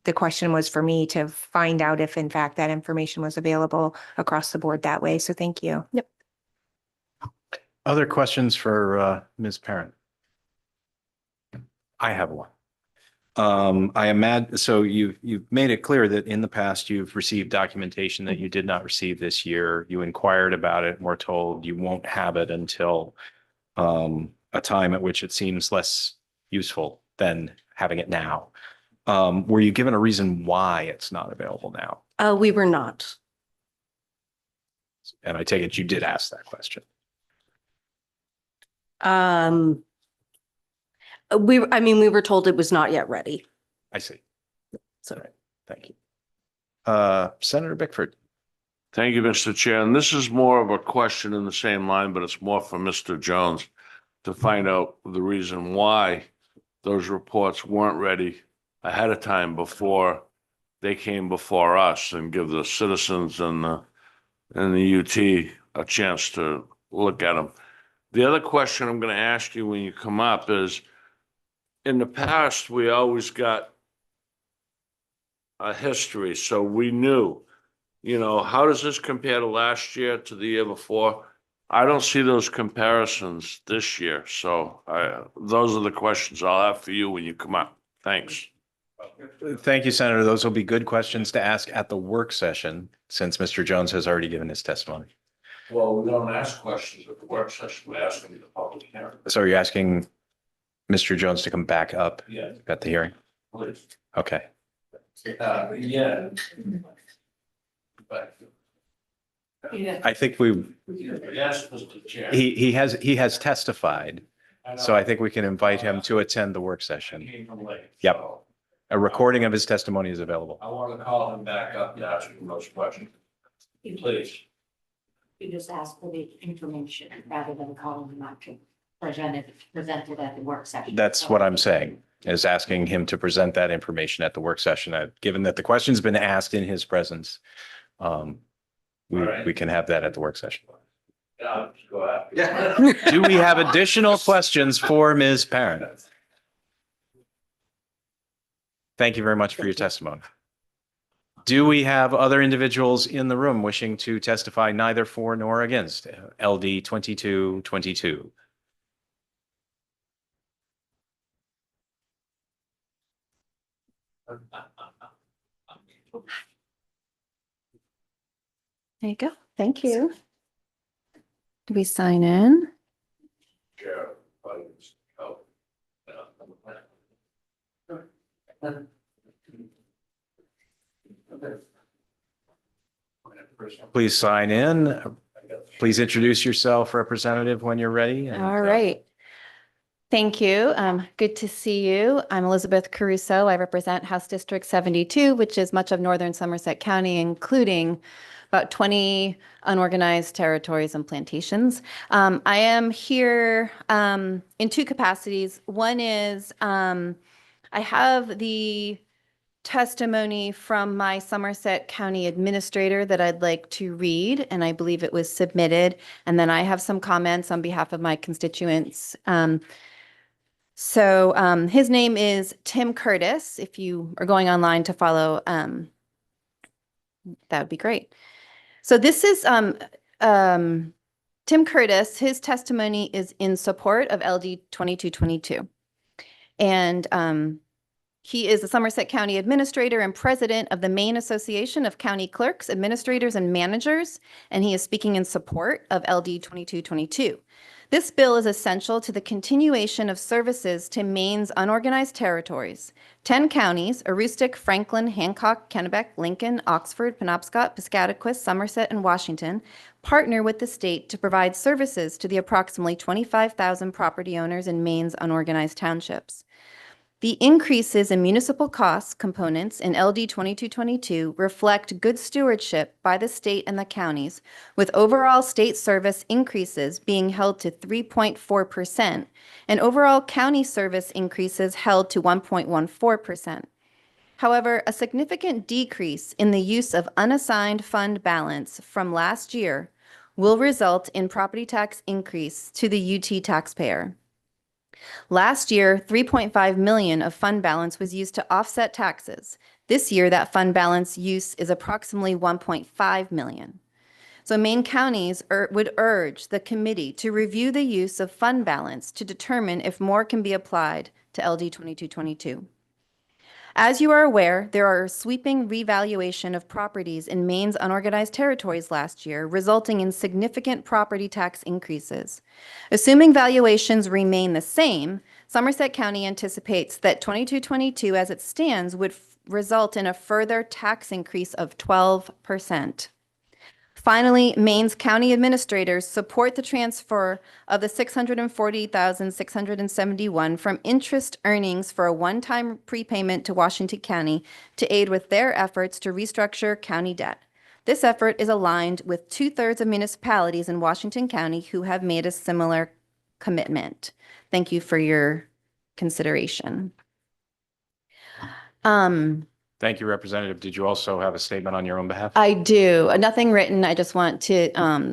Speaker 4: the question was for me to find out if in fact that information was available across the board that way. So thank you.
Speaker 14: Yep.
Speaker 2: Other questions for Ms. Parent? I have one. I imagine, so you've made it clear that in the past you've received documentation that you did not receive this year. You inquired about it and were told you won't have it until a time at which it seems less useful than having it now. Were you given a reason why it's not available now?
Speaker 14: We were not.
Speaker 2: And I take it you did ask that question.
Speaker 14: We were told it was not yet ready.
Speaker 2: I see.
Speaker 14: So,
Speaker 2: all right. Thank you. Senator Bickford.
Speaker 12: Thank you, Mr. Chair. And this is more of a question in the same line, but it's more for Mr. Jones to find out the reason why those reports weren't ready ahead of time before they came before us, and give the citizens and the UT a chance to look at them. The other question I'm going to ask you when you come up is, in the past, we always got a history, so we knew, you know, how does this compare to last year, to the year before? I don't see those comparisons this year, so those are the questions I'll have for you when you come up. Thanks.
Speaker 2: Thank you, Senator. Those will be good questions to ask at the work session, since Mr. Jones has already given his testimony.
Speaker 12: Well, we don't ask questions at the work session. We ask them in the public hearing.
Speaker 2: So you're asking Mr. Jones to come back up
Speaker 12: Yeah,
Speaker 2: at the hearing?
Speaker 12: please.
Speaker 2: Okay.
Speaker 12: Yeah. But.
Speaker 2: I think we,
Speaker 12: Yes, Mr. Chair.
Speaker 2: he has testified. So I think we can invite him to attend the work session.
Speaker 12: Came from late.
Speaker 2: Yep.
Speaker 12: So
Speaker 2: A recording of his testimony is available.
Speaker 12: I want to call him back up and ask him those questions. Please.
Speaker 3: You just ask for the information rather than calling them out to present it at the work session.
Speaker 2: That's what I'm saying, is asking him to present that information at the work session. Given that the question's been asked in his presence, we can have that at the work session.
Speaker 12: Yeah, go ahead.
Speaker 2: Do we have additional questions for Ms. Perrin? Thank you very much for your testimony. Do we have other individuals in the room wishing to testify neither for nor against LD 2222?
Speaker 15: There you go. Thank you. Do we sign in?
Speaker 12: Chair,
Speaker 2: Please sign in. Please introduce yourself, Representative, when you're ready.
Speaker 15: All right. Thank you. Good to see you. I'm Elizabeth Caruso. I represent House District 72, which is much of northern Somerset County, including about 20 unorganized territories and plantations. I am here in two capacities. One is I have the testimony from my Somerset County administrator that I'd like to read, and I believe it was submitted. And then I have some comments on behalf of my constituents. His name is Tim Curtis. If you are going online to follow, that would be great. So this is Tim Curtis. His testimony is in support of LD 2222. And he is the Somerset County Administrator and President of the Maine Association of County Clerks, Administrators, and Managers, and he is speaking in support of LD 2222. This bill is essential to the continuation of services to Maine's unorganized territories. 10 counties, Aroostook, Franklin, Hancock, Kennebec, Lincoln, Oxford, Penobscot, Piscataquis, Somerset, and Washington, partner with the state to provide services to the approximately 25,000 property owners in Maine's unorganized townships. The increases in municipal costs components in LD 2222 reflect good stewardship by the state and the counties, with overall state service increases being held to 3.4% and overall county service increases held to 1.14%. However, a significant decrease in the use of unassigned fund balance from last year will result in property tax increase to the UT taxpayer. Last year, $3.5 million of fund balance was used to offset taxes. This year, that fund balance use is approximately $1.5 million. So Maine counties would urge the committee to review the use of fund balance to determine if more can be applied to LD 2222. As you are aware, there are sweeping revaluation of properties in Maine's unorganized territories last year, resulting in significant property tax increases. Assuming valuations remain the same, Somerset County anticipates that 2222 as it stands would result in a further tax increase of 12%. Finally, Maine's county administrators support the transfer of the $640,671 from interest earnings for a one-time prepayment to Washington County to aid with their efforts to restructure county debt. This effort is aligned with 2/3 of municipalities in Washington County who have made a similar commitment. Thank you for your consideration.
Speaker 2: Thank you, Representative. Did you also have a statement on your own behalf?
Speaker 15: I do. Nothing written. I just want to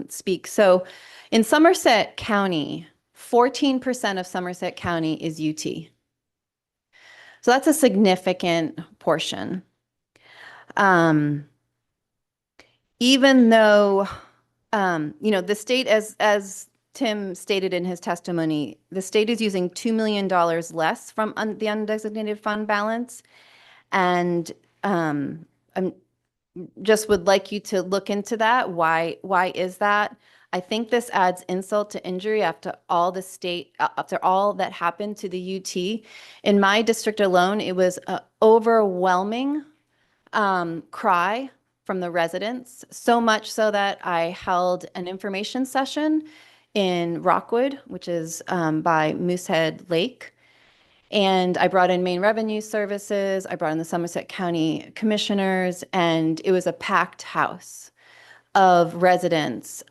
Speaker 15: speak. So in Somerset County, 14% of Somerset County is UT. So that's a significant portion. Even though, the state, as Tim stated in his testimony, the state is using $2 million less from the undesignated fund balance. And I'm just would like you to look into that. Why is that? I think this adds insult to injury after all after all that happened to the UT. In my district alone, it was an overwhelming cry from the residents, so much so that I held an information session in Rockwood, which is by Moosehead Lake. And I brought in Maine Revenue Services, I brought in the Somerset County Commissioners, and it was a packed house of residents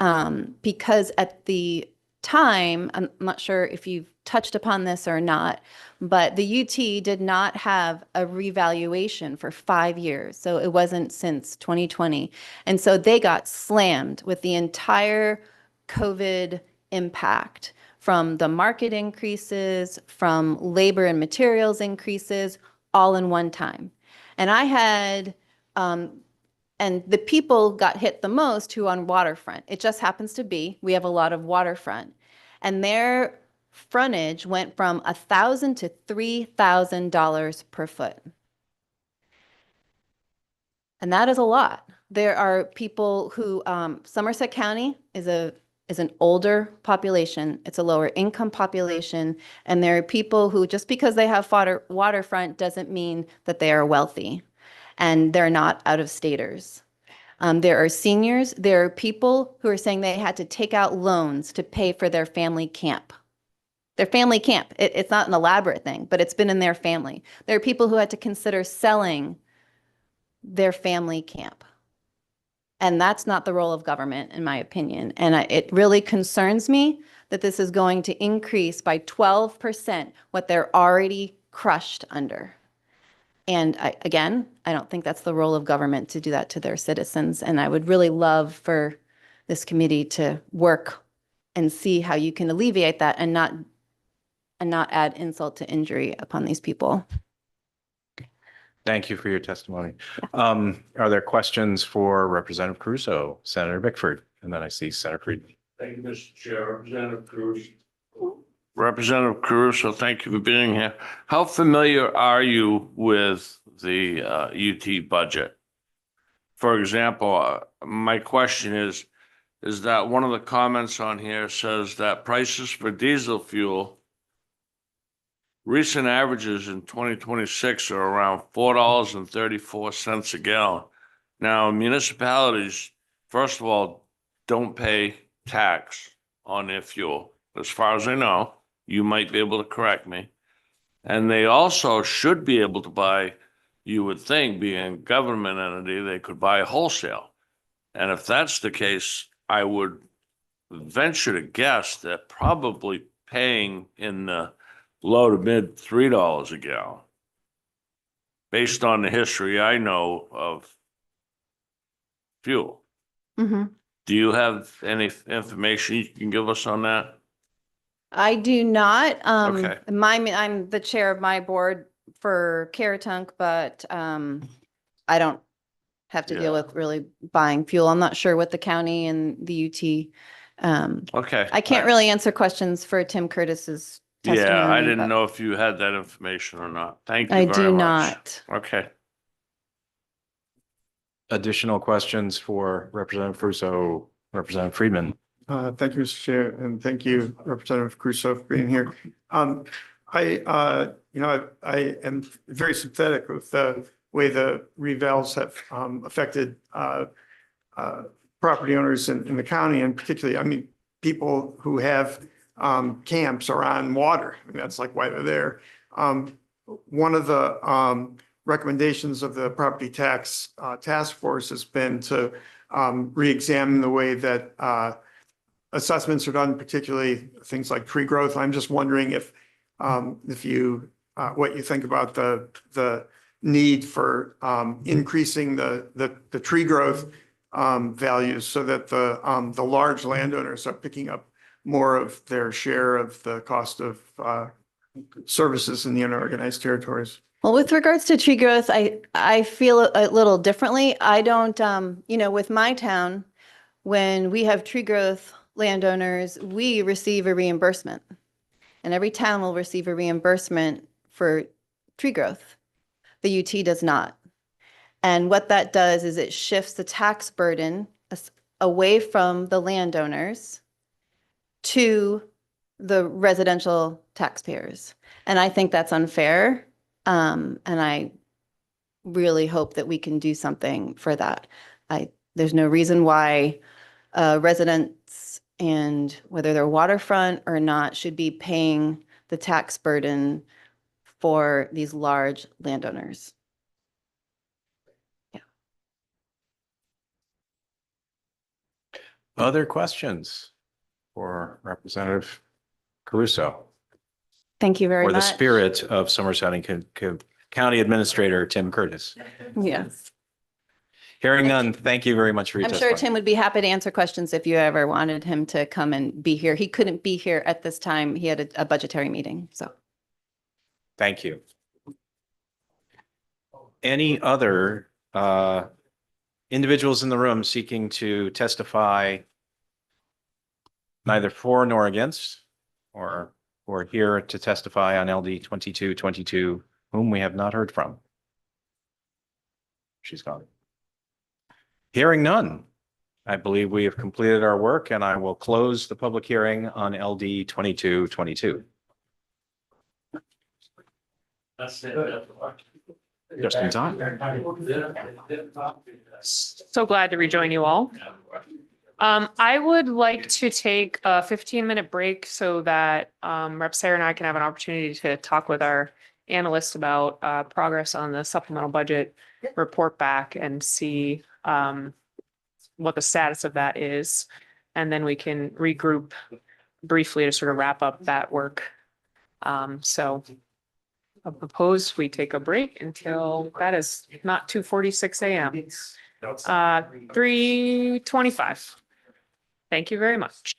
Speaker 15: because at the time, I'm not sure if you've touched upon this or not, but the UT did not have a revaluation for 5 years. So it wasn't since 2020. And so they got slammed with the entire COVID impact from the market increases, from labor and materials increases, all in one time. And I had, and the people got hit the most who on waterfront. It just happens to be, we have a lot of waterfront. And their frontage went from $1,000 to $3,000 per foot. And that is a lot. There are people who, Somerset County is an older population. It's a lower income population. And there are people who, just because they have waterfront doesn't mean that they are wealthy. And they're not out-of-staters. There are seniors. There are people who are saying they had to take out loans to pay for their family camp. Their family camp. It's not an elaborate thing, but it's been in their family. There are people who had to consider selling their family camp. And that's not the role of government, in my opinion. And it really concerns me that this is going to increase by 12% what they're already crushed under. And again, I don't think that's the role of government to do that to their citizens. And I would really love for this committee to work and see how you can alleviate that and not add insult to injury upon these people.
Speaker 2: Thank you for your testimony. Are there questions for Representative Caruso, Senator Bickford? And then I see Senator Friedman.
Speaker 12: Thank you, Mr. Chair. Representative Cruz. Representative Caruso, thank you for being here. How familiar are you with the UT budget? For example, my question is that one of the comments on here says that prices for diesel fuel, recent averages in 2026 are around $4.34 a gallon. Now, municipalities, first of all, don't pay tax on their fuel. As far as I know, you might be able to correct me. And they also should be able to buy, you would think, being a government entity, they could buy wholesale. And if that's the case, I would venture to guess that probably paying in the low to mid $3 a gallon, based on the history I know of fuel.
Speaker 15: Mm-hmm.
Speaker 12: Do you have any information you can give us on that?
Speaker 15: I do not.
Speaker 12: Okay.
Speaker 15: I'm the chair of my board for Caratunk, but I don't have to deal with really buying fuel. I'm not sure what the county and the UT.
Speaker 12: Okay.
Speaker 15: I can't really answer questions for Tim Curtis's testimony.
Speaker 12: Yeah, I didn't
Speaker 15: but
Speaker 12: know if you had that information or not. Thank you
Speaker 15: I
Speaker 12: very
Speaker 15: do
Speaker 12: much.
Speaker 15: not.
Speaker 12: Okay.
Speaker 2: Additional questions for Representative Caruso, Representative Friedman?
Speaker 10: Thank you, Mr. Chair, and thank you, Representative Crusoe, for being here. I am very sympathetic with the way the revals have affected property owners in the county, and particularly, I mean, people who have camps are on water. I mean, that's like why they're there. One of the recommendations of the property tax task force has been to re-examine the way that assessments are done, particularly things like tree growth. I'm just wondering if you what you think about the need for increasing the tree growth values so that the large landowners are picking up more of their share of the cost of services in the unorganized territories.
Speaker 15: Well, with regards to tree growth, I feel a little differently. I don't, with my town, when we have tree growth landowners, we receive a reimbursement. And every town will receive a reimbursement for tree growth. The UT does not. And what that does is it shifts the tax burden away from the landowners to the residential taxpayers. And I think that's unfair. And I really hope that we can do something for that. There's no reason why residents, and whether they're waterfront or not, should be paying the tax burden for these large landowners.
Speaker 2: Other questions for Representative Caruso?
Speaker 15: Thank you very
Speaker 2: Or the
Speaker 15: much.
Speaker 2: spirit of Somerset County Administrator Tim Curtis?
Speaker 15: Yes.
Speaker 2: Hearing none, thank you very much for your
Speaker 15: I'm sure
Speaker 2: testimony.
Speaker 15: Tim would be happy to answer questions if you ever wanted him to come and be here. He couldn't be here at this time. He had a budgetary meeting, so.
Speaker 2: Thank you. Any other individuals in the room seeking to testify neither for nor against, or who are here to testify on LD 2222, whom we have not heard from? She's gone. Hearing none, I believe we have completed our work, and I will close the public hearing on LD 2222. Just in time.
Speaker 1: So glad to rejoin you all. I would like to take a 15-minute break so that Rep. Sarah and I can have an opportunity to talk with our analyst about progress on the supplemental budget report back and see what the status of that is. And then we can regroup briefly to sort of wrap up that work. So I propose we take a break until that is not 2:46 a.m. 3:25. Thank you very much.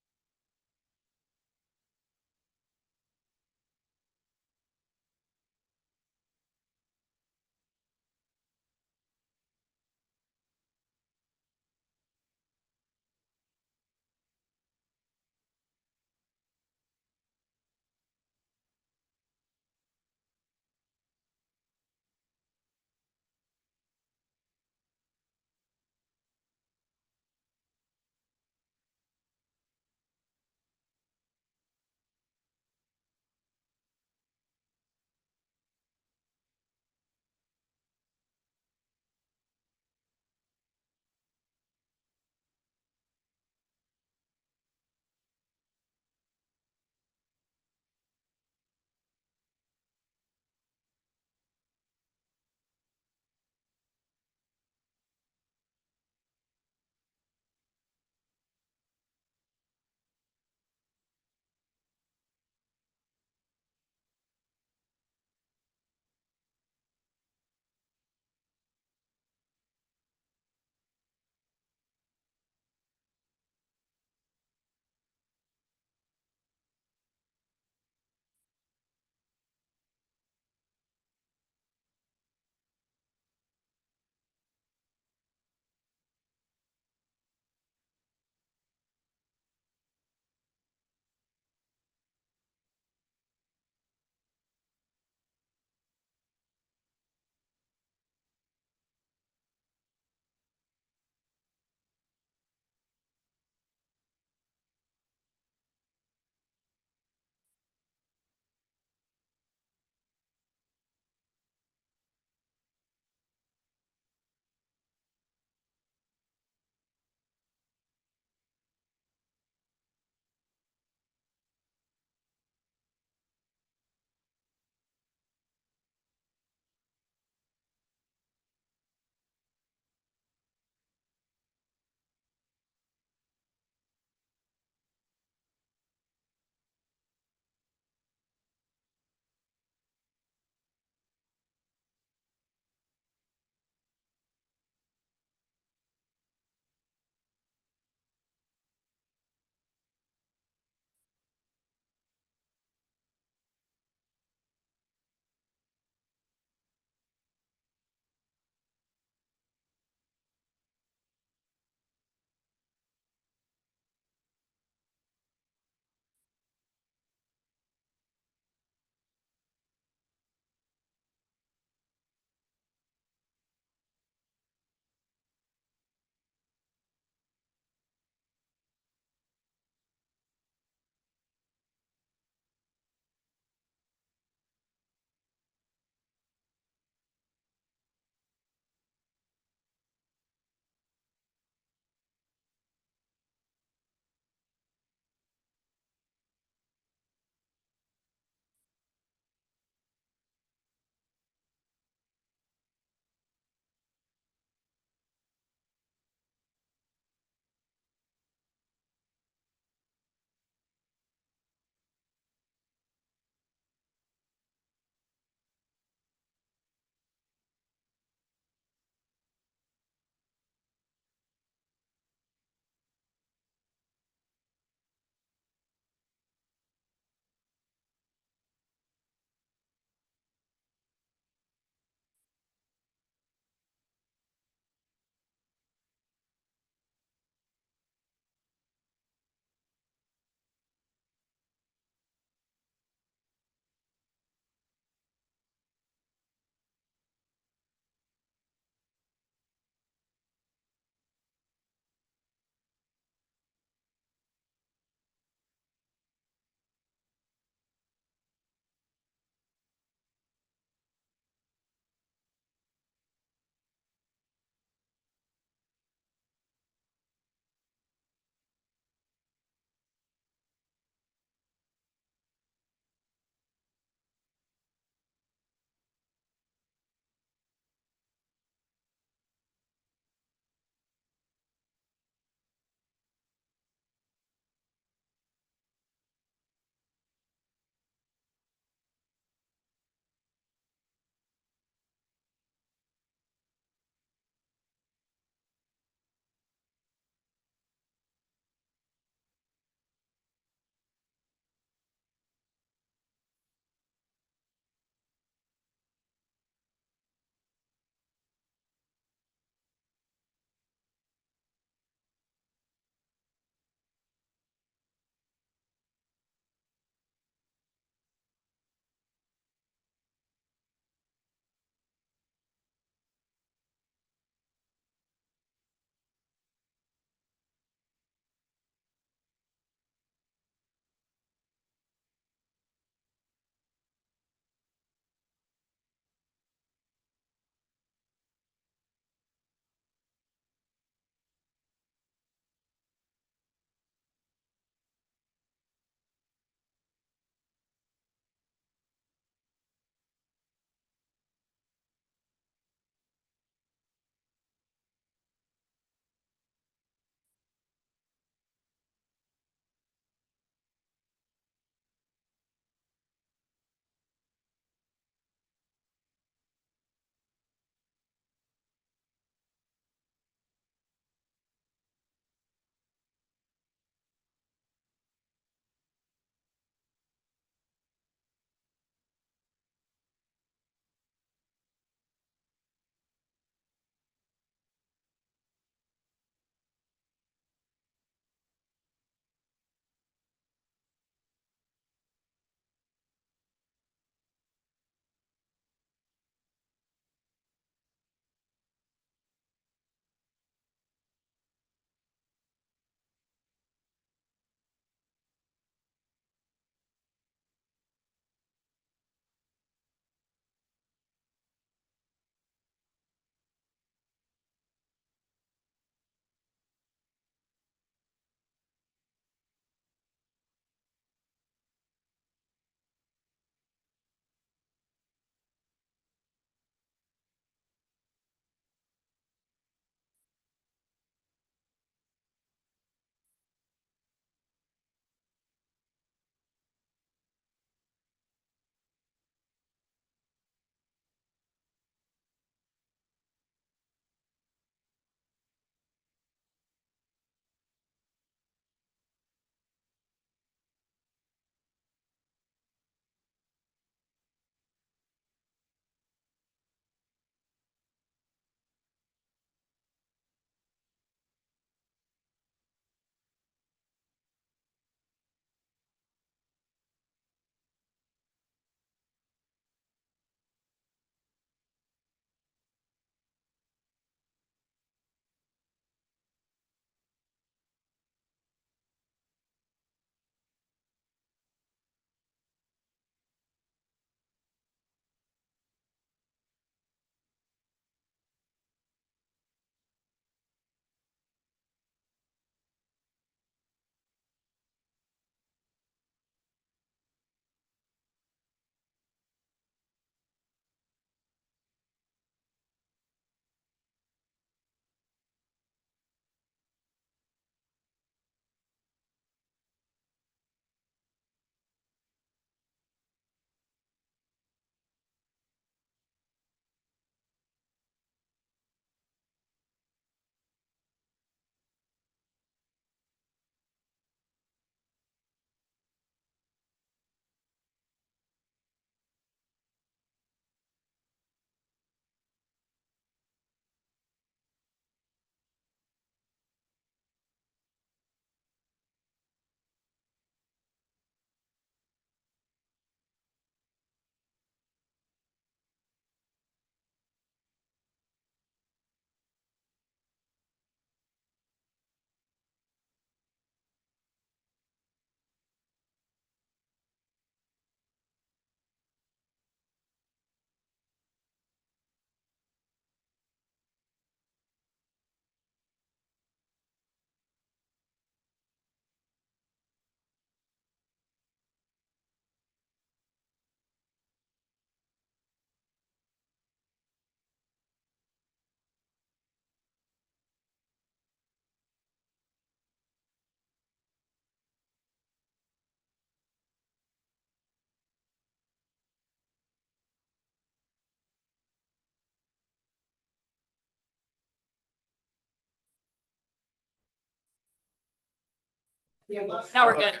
Speaker 1: Now we're good.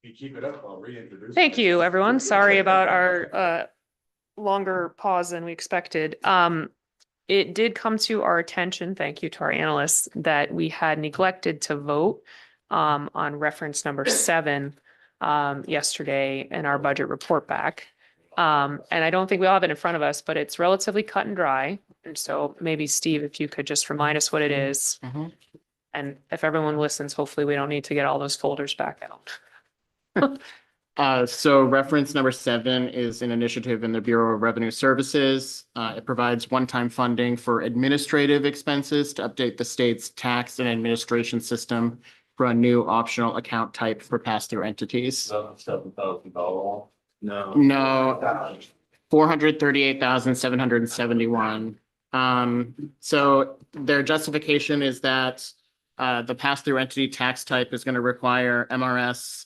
Speaker 9: You keep it up, I'll reintroduce.
Speaker 1: Thank you, everyone. Sorry about our longer pause than we expected. It did come to our attention, thank you to our analysts, that we had neglected to vote on reference number 7 yesterday in our budget report back. And I don't think we all have it in front of us, but it's relatively cut and dry. And so maybe Steve, if you could just remind us what it is. And if everyone listens, hopefully we don't need to get all those folders back out.
Speaker 16: So reference number 7 is an initiative in the Bureau of Revenue Services. It provides one-time funding for administrative expenses to update the state's tax and administration system for a new optional account type for pass-through entities.
Speaker 12: No.
Speaker 16: No, 438,771. So their justification is that the pass-through entity tax type is going to require MRS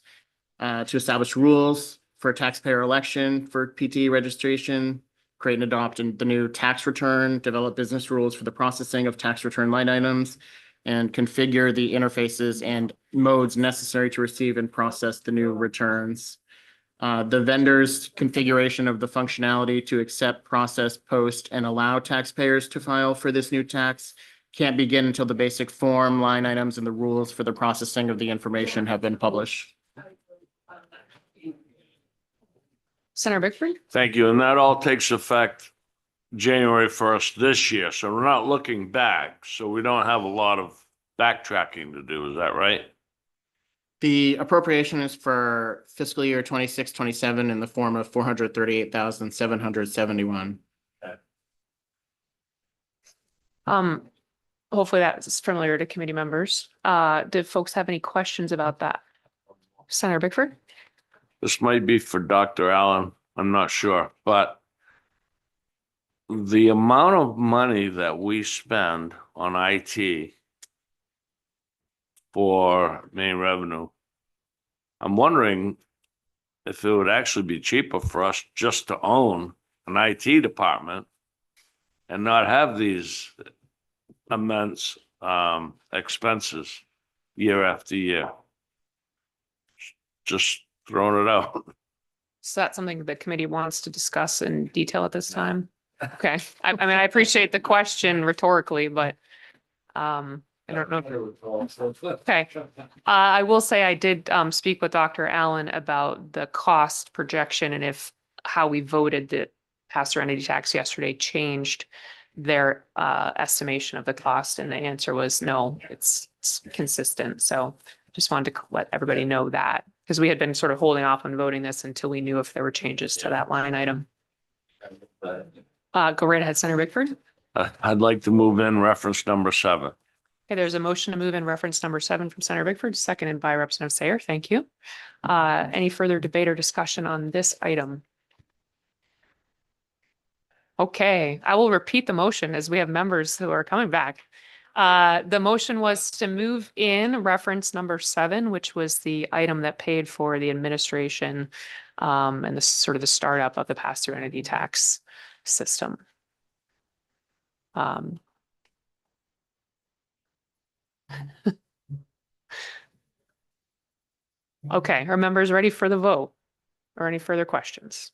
Speaker 16: to establish rules for taxpayer election for PTE registration, create and adopt the new tax return, develop business rules for the processing of tax return line items, and configure the interfaces and modes necessary to receive and process the new returns. The vendor's configuration of the functionality to accept, process, post, and allow taxpayers to file for this new tax can't begin until the basic form, line items, and the rules for the processing of the information have been published.
Speaker 1: Senator Bickford?
Speaker 12: Thank you. And that all takes effect January 1st this year. So we're not looking back. So we don't have a lot of backtracking to do. Is that right?
Speaker 16: The appropriation is for fiscal year 26-27 in the form of 438,771.
Speaker 1: Hopefully that's familiar to committee members. Did folks have any questions about that? Senator Bickford?
Speaker 12: This might be for Dr. Allen. I'm not sure, but the amount of money that we spend on IT for main revenue, I'm wondering if it would actually be cheaper for us just to own an IT department and not have these immense expenses year after year. Just throwing it out.
Speaker 1: So that's something the committee wants to discuss in detail at this time? Okay, I mean, I appreciate the question rhetorically, but I don't know. Okay, I will say I did speak with Dr. Allen about the cost projection and if how we voted the pass-through entity tax yesterday changed their estimation of the cost, and the answer was no, it's consistent. So just wanted to let everybody know that, because we had been sort of holding off on voting this until we knew if there were changes to that line item. Go right ahead, Senator Bickford.
Speaker 12: I'd like to move in reference number 7.
Speaker 1: Okay, there's a motion to move in reference number 7 from Senator Bickford, seconded by Representative Sayer. Thank you. Any further debate or discussion on this item? Okay, I will repeat the motion as we have members who are coming back. The motion was to move in reference number 7, which was the item that paid for the administration and the sort of the startup of the pass-through entity tax system. Okay, are members ready for the vote or any further questions?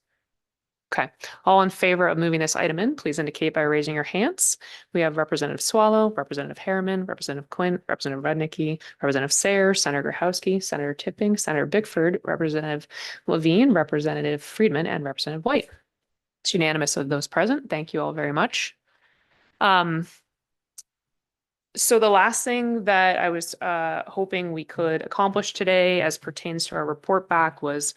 Speaker 1: Okay, all in favor of moving this item in, please indicate by raising your hands. We have Representative Swallow, Representative Harriman, Representative Quinn, Representative Rudnicki, Representative Sayer, Senator Grahowski, Senator Tipping, Senator Bickford, Representative Levine, Representative Friedman, and Representative White. It's unanimous of those present. Thank you all very much. So the last thing that I was hoping we could accomplish today as pertains to our report back was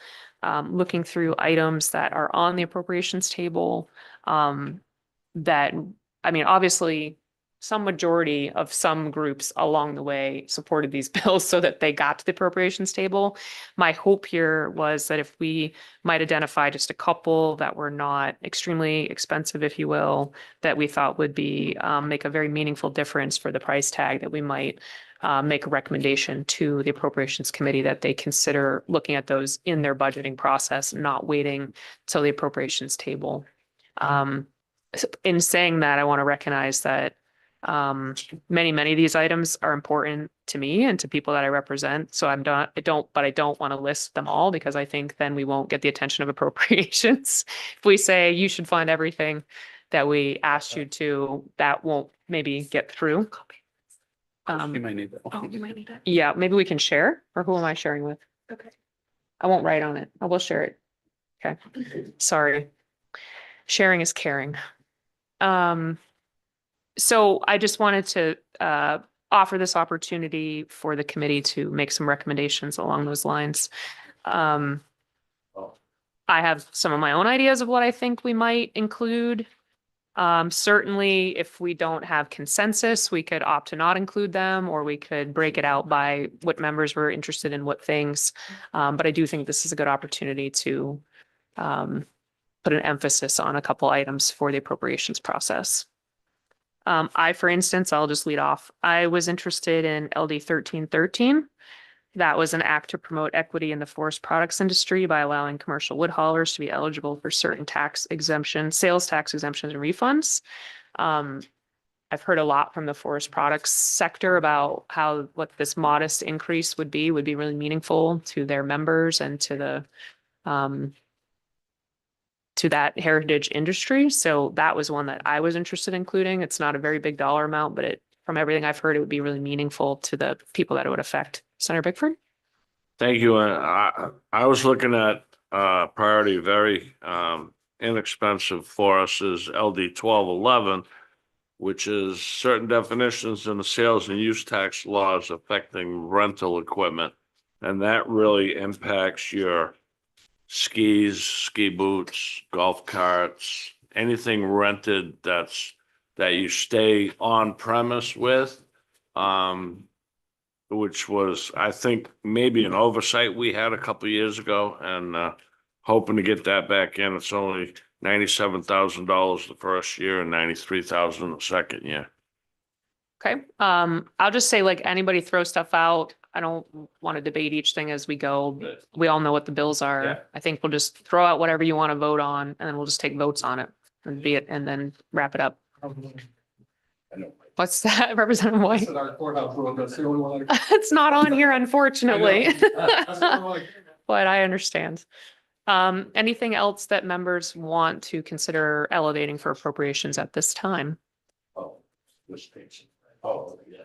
Speaker 1: looking through items that are on the appropriations table that, I mean, obviously some majority of some groups along the way supported these bills so that they got to the appropriations table. My hope here was that if we might identify just a couple that were not extremely expensive, if you will, that we thought would be make a very meaningful difference for the price tag, that we might make a recommendation to the appropriations committee that they consider looking at those in their budgeting process, not waiting till the appropriations table. In saying that, I want to recognize that many of these items are important to me and to people that I represent. So I don't want to list them all because I think then we won't get the attention of appropriations. If we say you should fund everything that we asked you to, that won't maybe get through.
Speaker 6: You might need that.
Speaker 1: Oh, you might need it. Yeah, maybe we can share, or who am I sharing with? Okay. I won't write on it. I will share it. Okay. Sorry. Sharing is caring. So I just wanted to offer this opportunity for the committee to make some recommendations along those lines. I have some of my own ideas of what I think we might include. Certainly, if we don't have consensus, we could opt to not include them, or we could break it out by what members were interested in what things. But I do think this is a good opportunity to put an emphasis on a couple items for the appropriations process. For instance, I'll just lead off. I was interested in LD 1313. That was an act to promote equity in the forest products industry by allowing commercial wood haulers to be eligible for certain tax exemptions, sales tax exemptions and refunds. I've heard a lot from the forest products sector about how what this modest increase would be really meaningful to their members and to the to that heritage industry. So that was one that I was interested in including. It's not a very big dollar amount, but from everything I've heard, it would be really meaningful to the people that it would affect. Senator Bickford?
Speaker 12: Thank you. I was looking at priority very inexpensive for us is LD 1211, which is certain definitions in the sales and use tax laws affecting rental equipment. And that really impacts your skis, ski boots, golf carts, anything rented that you stay on premise with. Which was, I think, maybe an oversight we had a couple of years ago, and hoping to get that back in. It's only $97,000 the first year and $93,000 the second year.
Speaker 1: Okay. I'll just say, like, anybody throw stuff out. I don't want to debate each thing as we go. We all know what the bills are.
Speaker 2: Yeah.
Speaker 1: I think we'll just throw out whatever you want to vote on, and then we'll just take votes on it and and then wrap it up. What's that, Representative White? It's not on here, unfortunately. But I understand. Anything else that members want to consider elevating for appropriations at this time?
Speaker 2: Oh, this page. Oh, yeah.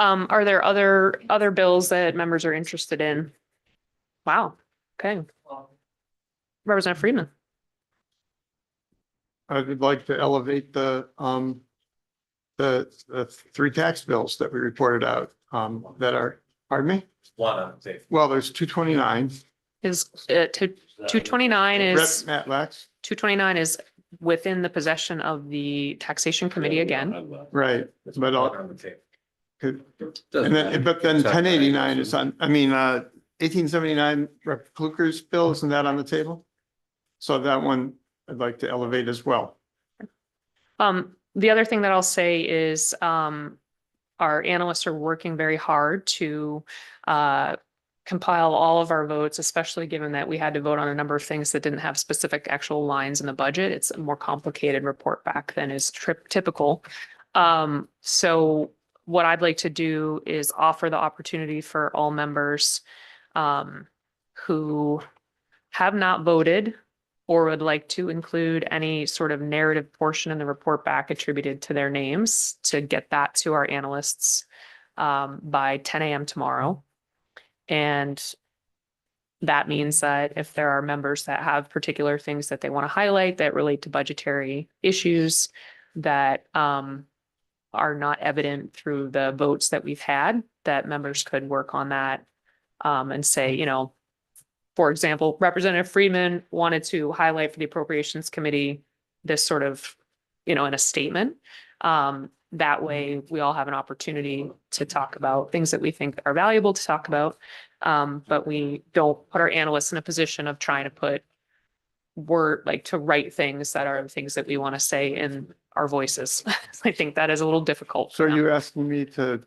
Speaker 1: Are there other bills that members are interested in? Wow. Okay. Representative Friedman.
Speaker 10: I would like to elevate the three tax bills that we reported out, that are, pardon me? Well, there's 229.
Speaker 1: Is 229 is
Speaker 10: Matt Lax.
Speaker 1: 229 is within the possession of the Taxation Committee again.
Speaker 10: Right, but but then 1089 is on, 1879 Rep. Kluger's bill, isn't that on the table? So that one I'd like to elevate as well.
Speaker 1: The other thing that I'll say is our analysts are working very hard to compile all of our votes, especially given that we had to vote on a number of things that didn't have specific actual lines in the budget. It's a more complicated report back than is typical. So what I'd like to do is offer the opportunity for all members who have not voted or would like to include any sort of narrative portion in the report back attributed to their names to get that to our analysts by 10 a.m. tomorrow. And that means that if there are members that have particular things that they want to highlight that relate to budgetary issues that are not evident through the votes that we've had, that members could work on that and say, you know, for example, Representative Friedman wanted to highlight for the Appropriations Committee this sort of, you know, in a statement. That way we all have an opportunity to talk about things that we think are valuable to talk about. But we don't put our analysts in a position of trying to put word, like to write things that are things that we want to say in our voices. I think that is a little difficult.
Speaker 10: So
Speaker 1: for them.
Speaker 10: you're asking me to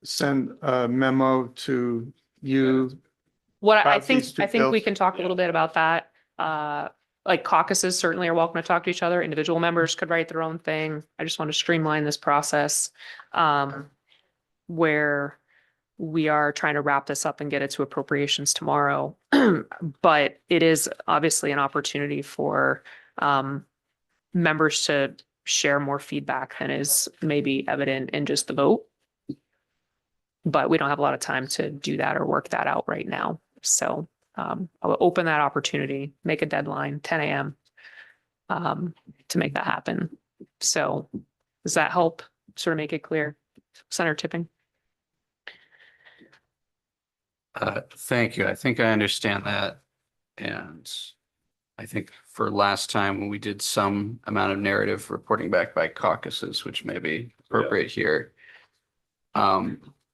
Speaker 10: send a memo to you?
Speaker 1: What I
Speaker 10: about
Speaker 1: think,
Speaker 10: these two
Speaker 1: I think we
Speaker 10: bills?
Speaker 1: can talk a little bit about that. Like caucuses certainly are welcome to talk to each other. Individual members could write their own thing. I just want to streamline this process. Where we are trying to wrap this up and get it to appropriations tomorrow. But it is obviously an opportunity for members to share more feedback than is maybe evident in just the vote. But we don't have a lot of time to do that or work that out right now. So I'll open that opportunity, make a deadline, 10 a.m. To make that happen. So does that help sort of make it clear? Senator Tipping?
Speaker 17: Thank you. I think I understand that. And I think for last time when we did some amount of narrative reporting back by caucuses, which may be appropriate here.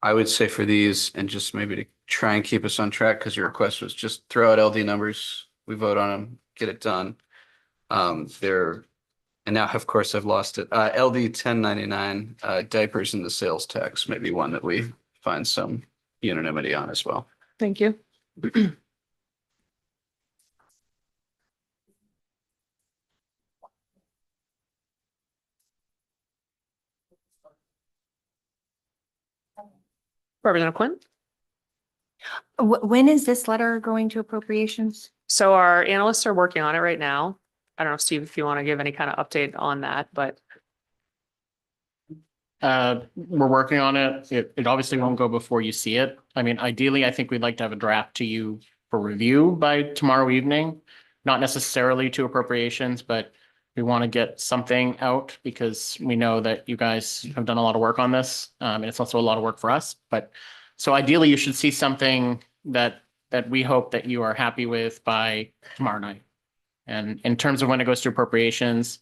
Speaker 17: I would say for these, and just maybe to try and keep us on track, because your request was just throw out LD numbers, we vote on them, get it done. And now of course I've lost it. LD 1099, diapers and the sales tax, maybe one that we find some unanimity on as well.
Speaker 1: Thank you. Representative Quinn?
Speaker 4: When is this letter going to appropriations?
Speaker 1: So our analysts are working on it right now. I don't know, Steve, if you want to give any kind of update on that, but
Speaker 16: we're working on it. It obviously won't go before you see it. I mean, ideally, I think we'd like to have a draft to you for review by tomorrow evening. Not necessarily to appropriations, but we want to get something out because we know that you guys have done a lot of work on this. And it's also a lot of work for us, but so ideally you should see something that we hope that you are happy with by tomorrow night. And in terms of when it goes to appropriations,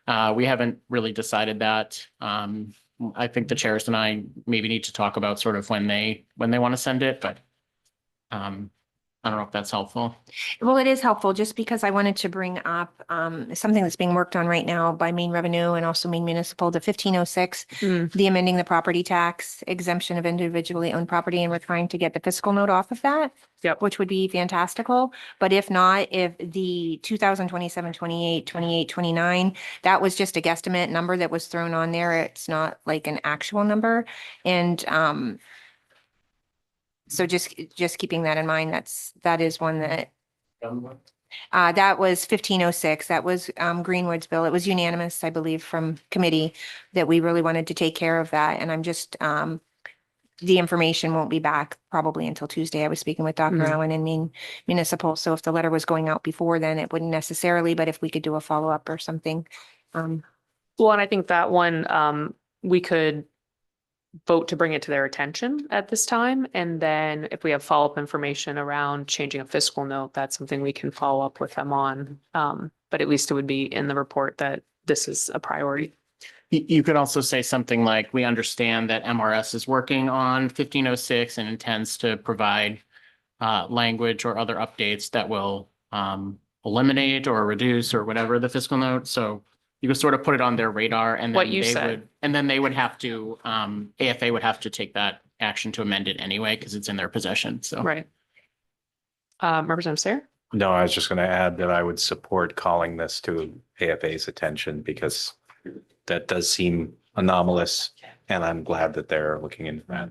Speaker 16: we haven't really decided that. I think the chairs and I maybe need to talk about sort of when they want to send it, but I don't know if that's helpful.
Speaker 4: Well, it is helpful just because I wanted to bring up something that's being worked on right now by Maine Revenue and also Maine Municipal, the 1506, the amending the property tax exemption of individually owned property. And we're trying to get the fiscal note off of that, which would be fantastical. But if not, if the 2027, 28, 28, 29, that was just a guesstimate number that was thrown on there. It's not like an actual number. And so just keeping that in mind, that is one that that was 1506. That was Greenwood's bill. It was unanimous, I believe, from committee that we really wanted to take care of that. And I'm just the information won't be back probably until Tuesday. I was speaking with Dr. Allen in Maine Municipal. So if the letter was going out before then, it wouldn't necessarily, but if we could do a follow-up or something.
Speaker 1: well, and I think that one we could vote to bring it to their attention at this time. And then if we have follow-up information around changing a fiscal note, that's something we can follow up with them on. But at least it would be in the report that this is a priority.
Speaker 16: You could also say something like, we understand that MRS is working on 1506 and intends to provide language or other updates that will eliminate or reduce or whatever the fiscal note. So you could sort of put it on their radar and
Speaker 1: What
Speaker 16: then
Speaker 1: you
Speaker 16: they
Speaker 1: said.
Speaker 16: would, and then they would have to, AFA would have to take that action to amend it anyway, because it's in their possession. So.
Speaker 1: Right. Representative Sayre?
Speaker 2: No, I was just going to add that I would support calling this to AFA's attention because that does seem anomalous, and I'm glad that they're looking into that.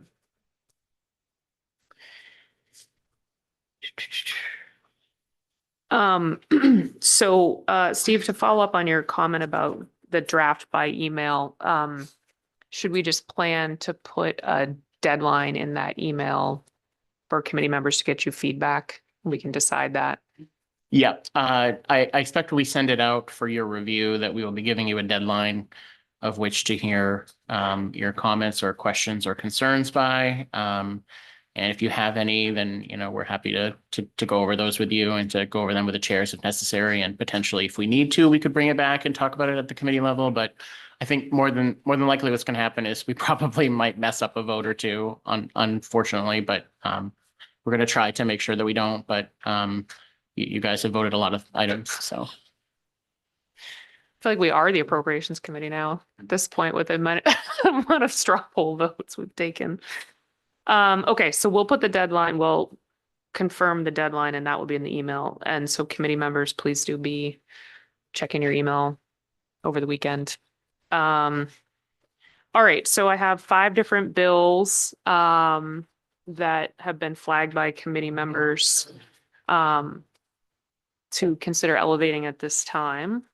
Speaker 1: So Steve, to follow up on your comment about the draft by email, should we just plan to put a deadline in that email for committee members to get you feedback? We can decide that.
Speaker 16: Yeah, I expect when we send it out for your review that we will be giving you a deadline of which to hear your comments or questions or concerns by. And if you have any, then, we're happy to go over those with you and to go over them with the chairs if necessary. And potentially, if we need to, we could bring it back and talk about it at the committee level. But I think more than likely what's going to happen is we probably might mess up a vote or two, unfortunately. But we're going to try to make sure that we don't. But you guys have voted a lot of items, so.
Speaker 1: I feel like we are the appropriations committee now at this point with the amount of straw poll votes we've taken. Okay, so we'll put the deadline, we'll confirm the deadline and that will be in the email. And so committee members, please do be checking your email over the weekend. All right, so I have 5 different bills that have been flagged by committee members to consider elevating at this time.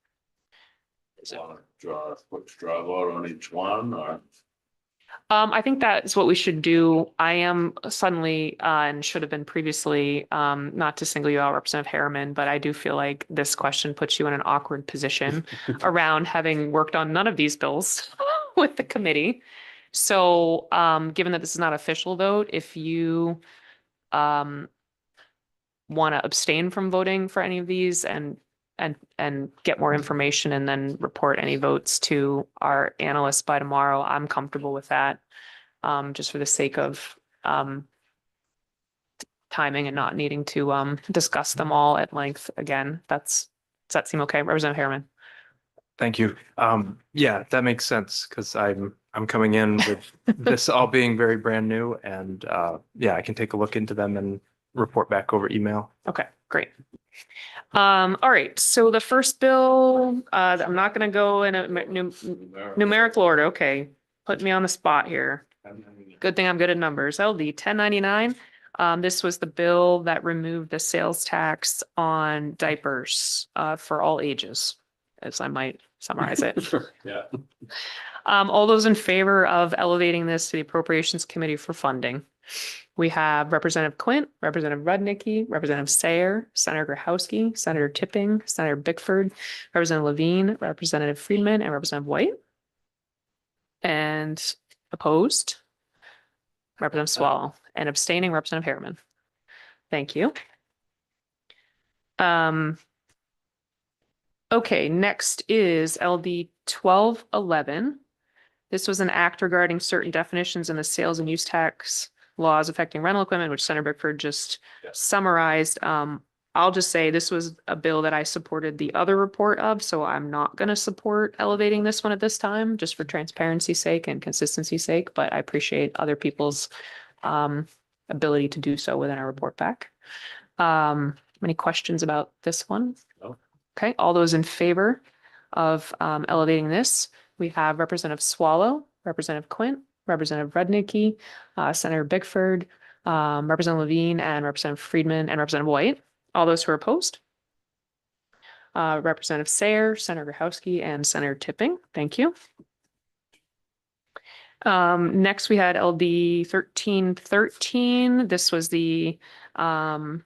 Speaker 12: Want to draw a quick straw vote on each one or?
Speaker 1: I think that's what we should do. I am suddenly, and should have been previously, not to single you out, Representative Harriman, but I do feel like this question puts you in an awkward position around having worked on none of these bills with the committee. So, given that this is not official vote, if you want to abstain from voting for any of these and get more information and then report any votes to our analysts by tomorrow, I'm comfortable with that. Just for the sake of timing and not needing to discuss them all at length again. Does that seem okay, Representative Harriman?
Speaker 5: Thank you. Yeah, that makes sense because I'm coming in with this all being very brand new and yeah, I can take a look into them and report back over email.
Speaker 1: Okay, great. All right, so the first bill, I'm not going to go in a numerical order. Okay, put me on the spot here. Good thing I'm good at numbers. LD 1099. This was the bill that removed the sales tax on diapers for all ages, as I might summarize it.
Speaker 12: Yeah.
Speaker 1: All those in favor of elevating this to the Appropriations Committee for funding? We have Representative Quint, Representative Rudnicki, Representative Sayer, Senator Grahowski, Senator Tipping, Senator Bickford, Representative Levine, Representative Friedman, and Representative White. And opposed? Representative Swallow, and abstaining Representative Harriman. Thank you. Okay, next is LD 1211. This was an act regarding certain definitions in the sales and use tax laws affecting rental equipment, which Senator Bickford just summarized. I'll just say this was a bill that I supported the other report of, so I'm not going to support elevating this one at this time, just for transparency's sake and consistency's sake, but I appreciate other people's ability to do so within our report back. Any questions about this one?
Speaker 12: No.
Speaker 1: Okay, all those in favor of elevating this, we have Representative Swallow, Representative Quint, Representative Rudnicki, Senator Bickford, Representative Levine, and Representative Friedman, and Representative White. All those who are opposed? Representative Sayer, Senator Grahowski, and Senator Tipping. Thank you. Next, we had LD 1313. This was the one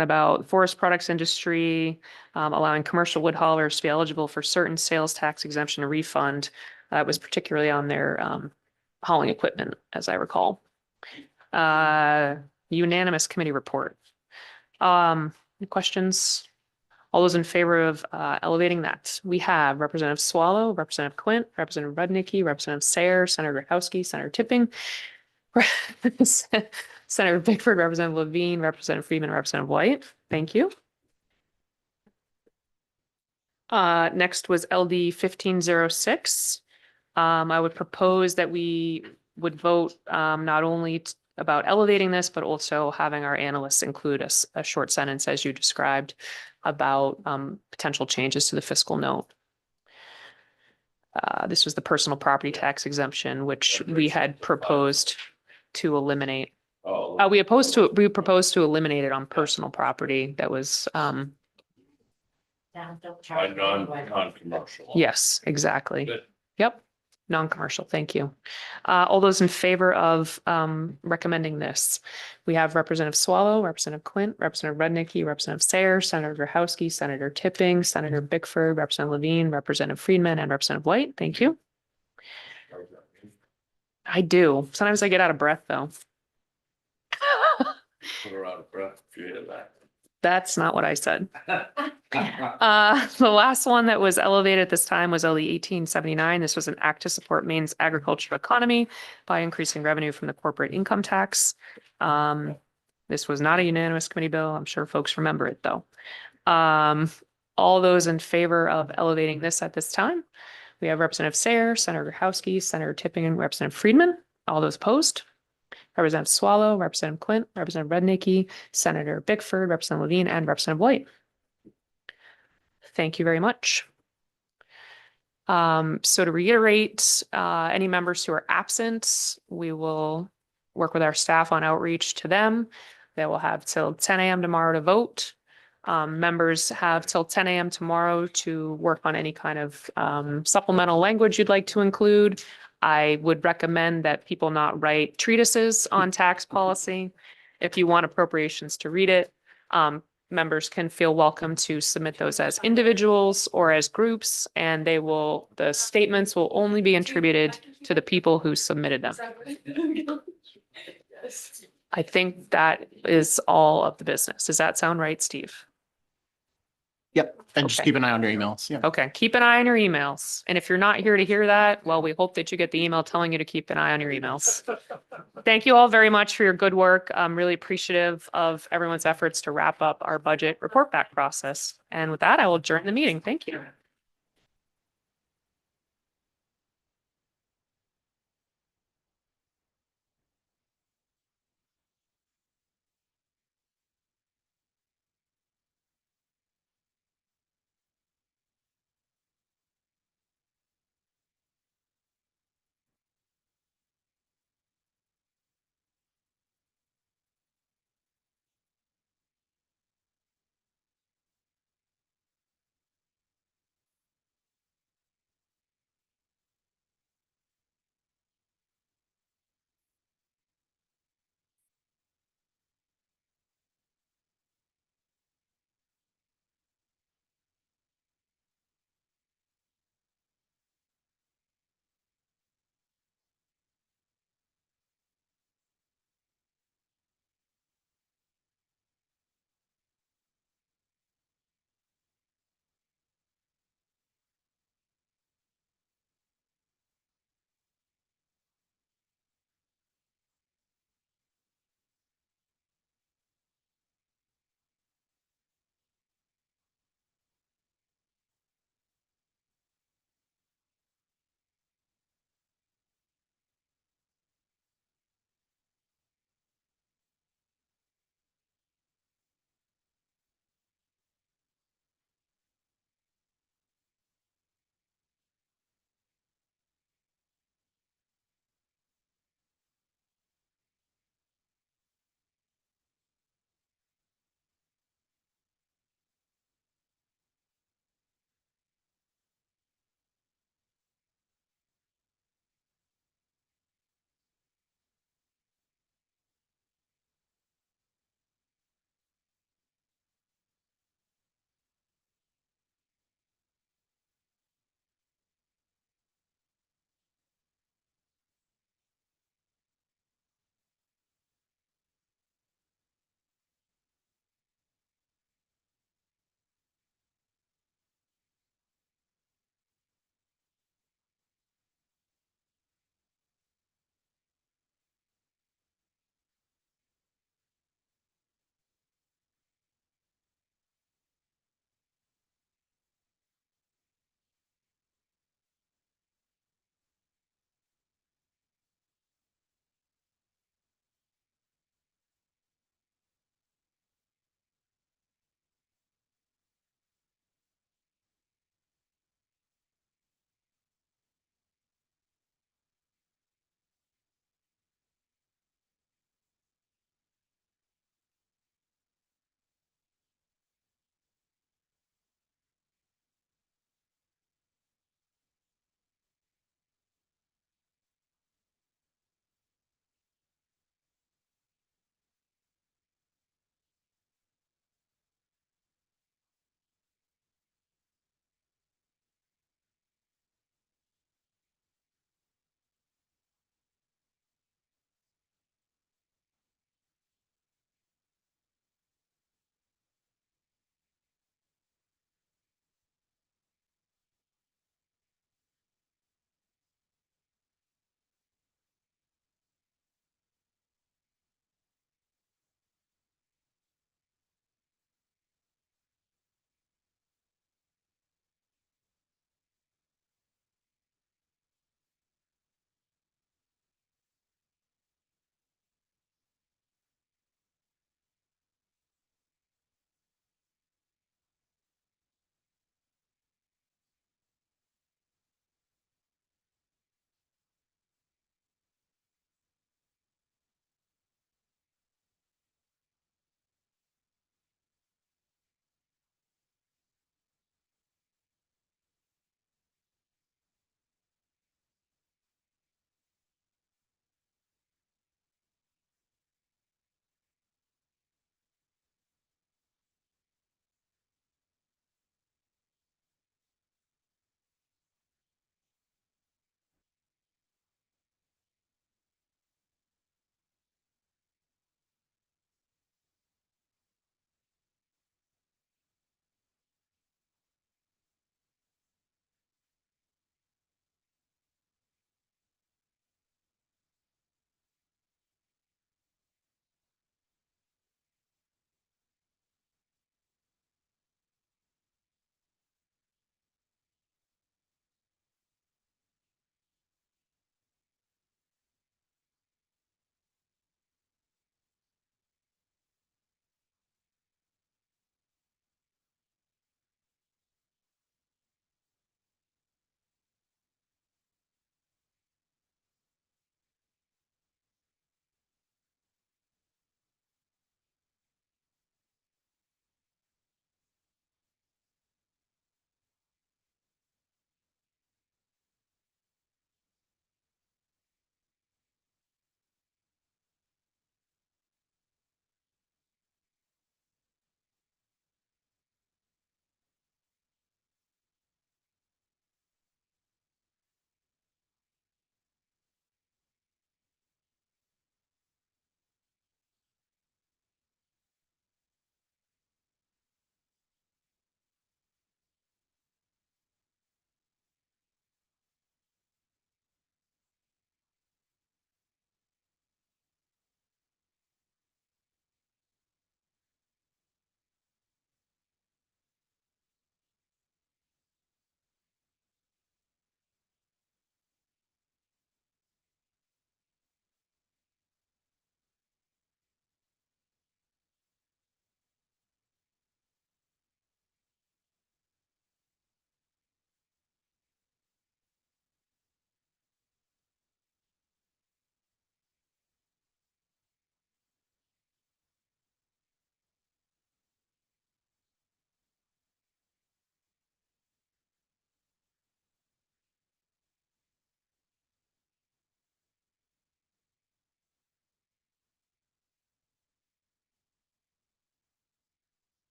Speaker 1: about forest products industry, allowing commercial wood haulers to be eligible for certain sales tax exemption refund. That was particularly on their hauling equipment, as I recall. Unanimous committee report. Any questions? All those in favor of elevating that? We have Representative Swallow, Representative Quint, Representative Rudnicki, Representative Sayer, Senator Grahowski, Senator Tipping, Senator Bickford, Representative Levine, Representative Friedman, Representative White. Thank you. Next was LD 1506. I would propose that we would vote not only about elevating this, but also having our analysts include a short sentence, as you described, about potential changes to the fiscal note. This was the personal property tax exemption, which we had proposed to eliminate. We proposed to eliminate it on personal property that was
Speaker 12: non-commercial.
Speaker 1: yes, exactly. Good. Yep. Non-commercial. Thank you. All those in favor of recommending this? We have Representative Swallow, Representative Quint, Representative Rudnicki, Representative Sayer, Senator Grahowski, Senator Tipping, Senator Bickford, Representative Levine, Representative Friedman, and Representative White. Thank you. I do. Sometimes I get out of breath, though.
Speaker 12: Put her out of breath if you hear that.
Speaker 1: That's not what I said. The last one that was elevated at this time was LE 1879. This was an act to support Maine's agricultural economy by increasing revenue from the corporate income tax. This was not a unanimous committee bill. I'm sure folks remember it, though. All those in favor of elevating this at this time? We have Representative Sayre, Senator Gurkowski, Senator Tipping, and Representative Friedman. All those opposed? Representative Swallow, Representative Clint, Representative Rednicki, Senator Bickford, Representative Levine, and Representative White. Thank you very much. So to reiterate, any members who are absent, we will work with our staff on outreach to them. They will have till 10 a.m. tomorrow to vote. Members have till 10 a.m. tomorrow to work on any kind of supplemental language you'd like to include. I would recommend that people not write treatises on tax policy. If you want appropriations to read it, members can feel welcome to submit those as individuals or as groups, and the statements will only be attributed to the people who submitted them. I think that is all of the business. Does that sound right, Steve?
Speaker 16: Yep, and just
Speaker 1: Okay.
Speaker 16: keep an eye on your emails. Yeah.
Speaker 1: Okay, keep an eye on your emails. And if you're not here to hear that, well, we hope that you get the email telling you to keep an eye on your emails. Thank you all very much for your good work. I'm really appreciative of everyone's efforts to wrap up our budget report back process. And with that, I will adjourn the meeting. Thank you.